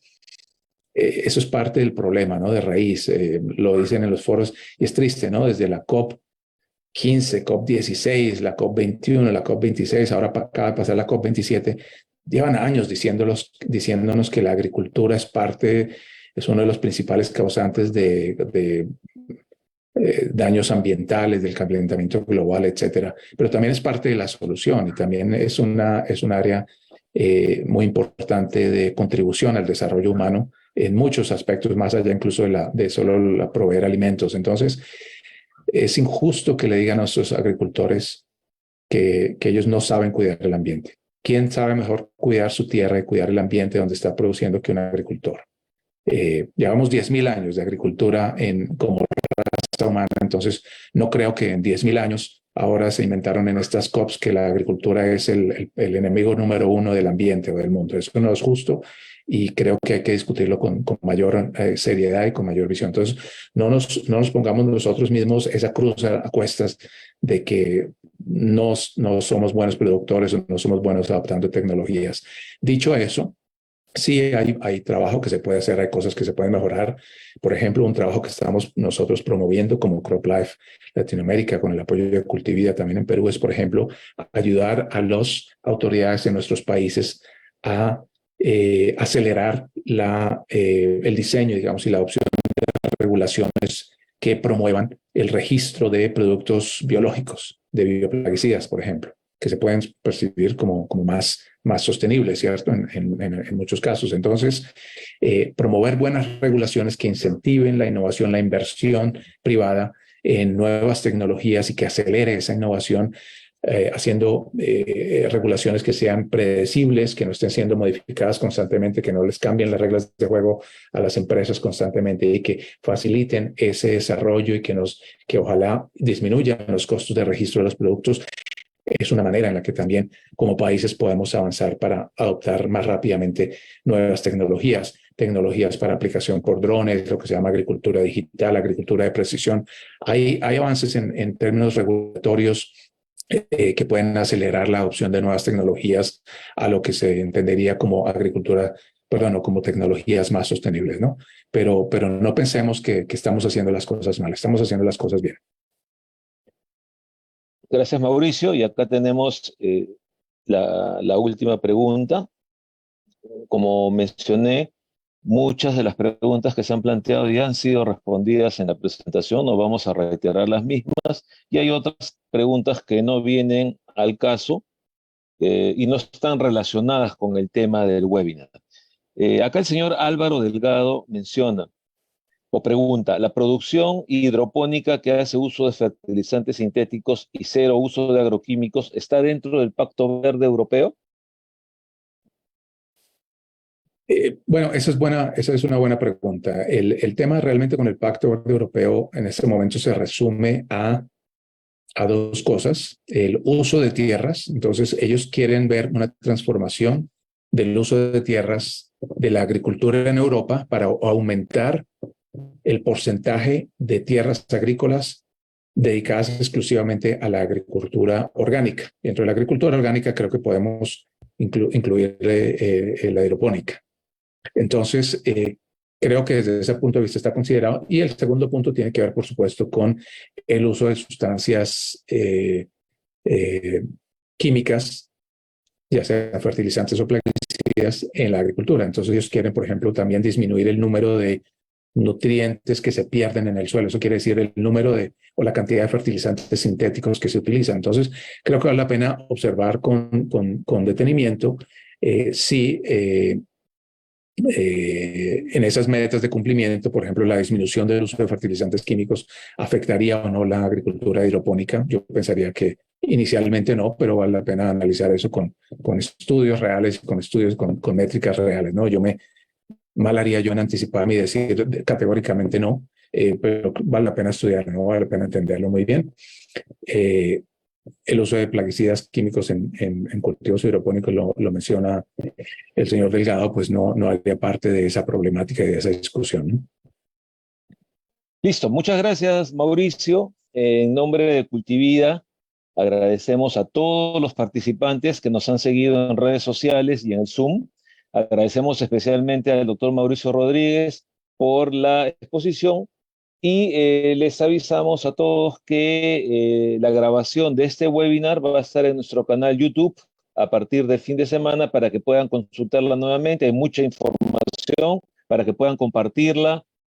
eso es parte del problema, ¿no? De raíz, lo dicen en los foros, y es triste, ¿no? Desde la COP15, COP16, la COP21, la COP26, ahora acaba de pasar la COP27, llevan años diciéndonos que la agricultura es uno de los principales causantes de daños ambientales, del calentamiento global, etcétera. Pero también es parte de la solución y también es un área muy importante de contribución al desarrollo humano en muchos aspectos, más allá incluso de solo proveer alimentos. Entonces, es injusto que le digan a nuestros agricultores que ellos no saben cuidar el ambiente. ¿Quién sabe mejor cuidar su tierra y cuidar el ambiente donde está produciendo que un agricultor? Llevamos 10.000 años de agricultura como raza humana, entonces no creo que en 10.000 años ahora se inventaron en estas COPs que la agricultura es el enemigo número uno del ambiente o del mundo. Eso no es justo y creo que hay que discutirlo con mayor seriedad y con mayor visión. Entonces, no nos pongamos nosotros mismos esa cruz a cuestas de que no somos buenos productores o no somos buenos adaptando tecnologías. Dicho eso, sí, hay trabajo que se puede hacer, hay cosas que se pueden mejorar. Por ejemplo, un trabajo que estamos nosotros promoviendo como CropLife Latinoamérica con el apoyo de Cultivida también en Perú es, por ejemplo, ayudar a las autoridades de nuestros países a acelerar el diseño, digamos, y la adopción de regulaciones que promuevan el registro de productos biológicos, de bioplaguicidas, por ejemplo, que se pueden percibir como más sostenibles, ¿cierto? En muchos casos. Entonces, promover buenas regulaciones que incentiven la innovación, la inversión privada en nuevas tecnologías y que acelere esa innovación, haciendo regulaciones que sean predecibles, que no estén siendo modificadas constantemente, que no les cambien las reglas de juego a las empresas constantemente y que faciliten ese desarrollo y que ojalá disminuyan los costos de registro de los productos. Es una manera en la que también como países podemos avanzar para adoptar más rápidamente nuevas tecnologías para aplicación por drones, lo que se llama agricultura digital, agricultura de precisión. Hay avances en términos regulatorios que pueden acelerar la adopción de nuevas tecnologías a lo que se entendería como o como tecnologías más sostenibles, ¿no? Pero no pensemos que estamos haciendo las cosas mal, estamos haciendo las cosas bien. Gracias, Mauricio. Y acá tenemos la última pregunta. Como mencioné, muchas de las preguntas que se han planteado ya han sido respondidas en la presentación, no vamos a reiterar las mismas, y hay otras preguntas que no vienen al caso y no están relacionadas con el tema del webinar. Acá el señor Álvaro Delgado menciona o pregunta, ¿la producción hidropónica que hace uso de fertilizantes sintéticos y cero uso de agroquímicos está dentro del Pacto Verde Europeo? Bueno, esa es una buena pregunta. El tema realmente con el Pacto Verde Europeo en este momento se resume a dos cosas. El uso de tierras. Entonces, ellos quieren ver una transformación del uso de tierras de la agricultura en Europa para aumentar el porcentaje de tierras agrícolas dedicadas exclusivamente a la agricultura orgánica. Dentro de la agricultura orgánica creo que podemos incluir la hidropónica. Entonces, creo que desde ese punto de vista está considerado. Y el segundo punto tiene que ver, por supuesto, con el uso de sustancias químicas, ya sea fertilizantes o plaguicidas, en la agricultura. Entonces, ellos quieren, por ejemplo, también disminuir el número de nutrientes que se pierden en el suelo. Eso quiere decir el número o la cantidad de fertilizantes sintéticos que se utilizan. Entonces, creo que vale la pena observar con detenimiento si en esas metas de cumplimiento, por ejemplo, la disminución del uso de fertilizantes químicos afectaría o no la agricultura hidropónica. Yo pensaría que inicialmente no, pero vale la pena analizar eso con estudios reales, con métricas reales, ¿no? Mal haría yo en anticiparme y decir categóricamente no, pero vale la pena estudiarlo, ¿no? Vale la pena entenderlo muy bien. El uso de plaguicidas químicos en cultivos hidropónicos lo menciona el señor Delgado, pues no haría parte de esa problemática y de esa discusión, ¿no? Listo, muchas gracias, Mauricio. En nombre de Cultivida, agradecemos a todos los participantes que nos han seguido en redes sociales y en el Zoom. Agradecemos especialmente al doctor Mauricio Rodríguez por la exposición y les avisamos a todos que la grabación de este webinar va a estar en nuestro canal YouTube a partir del fin de semana para que puedan consultarla nuevamente. Hay mucha información para que puedan compartirla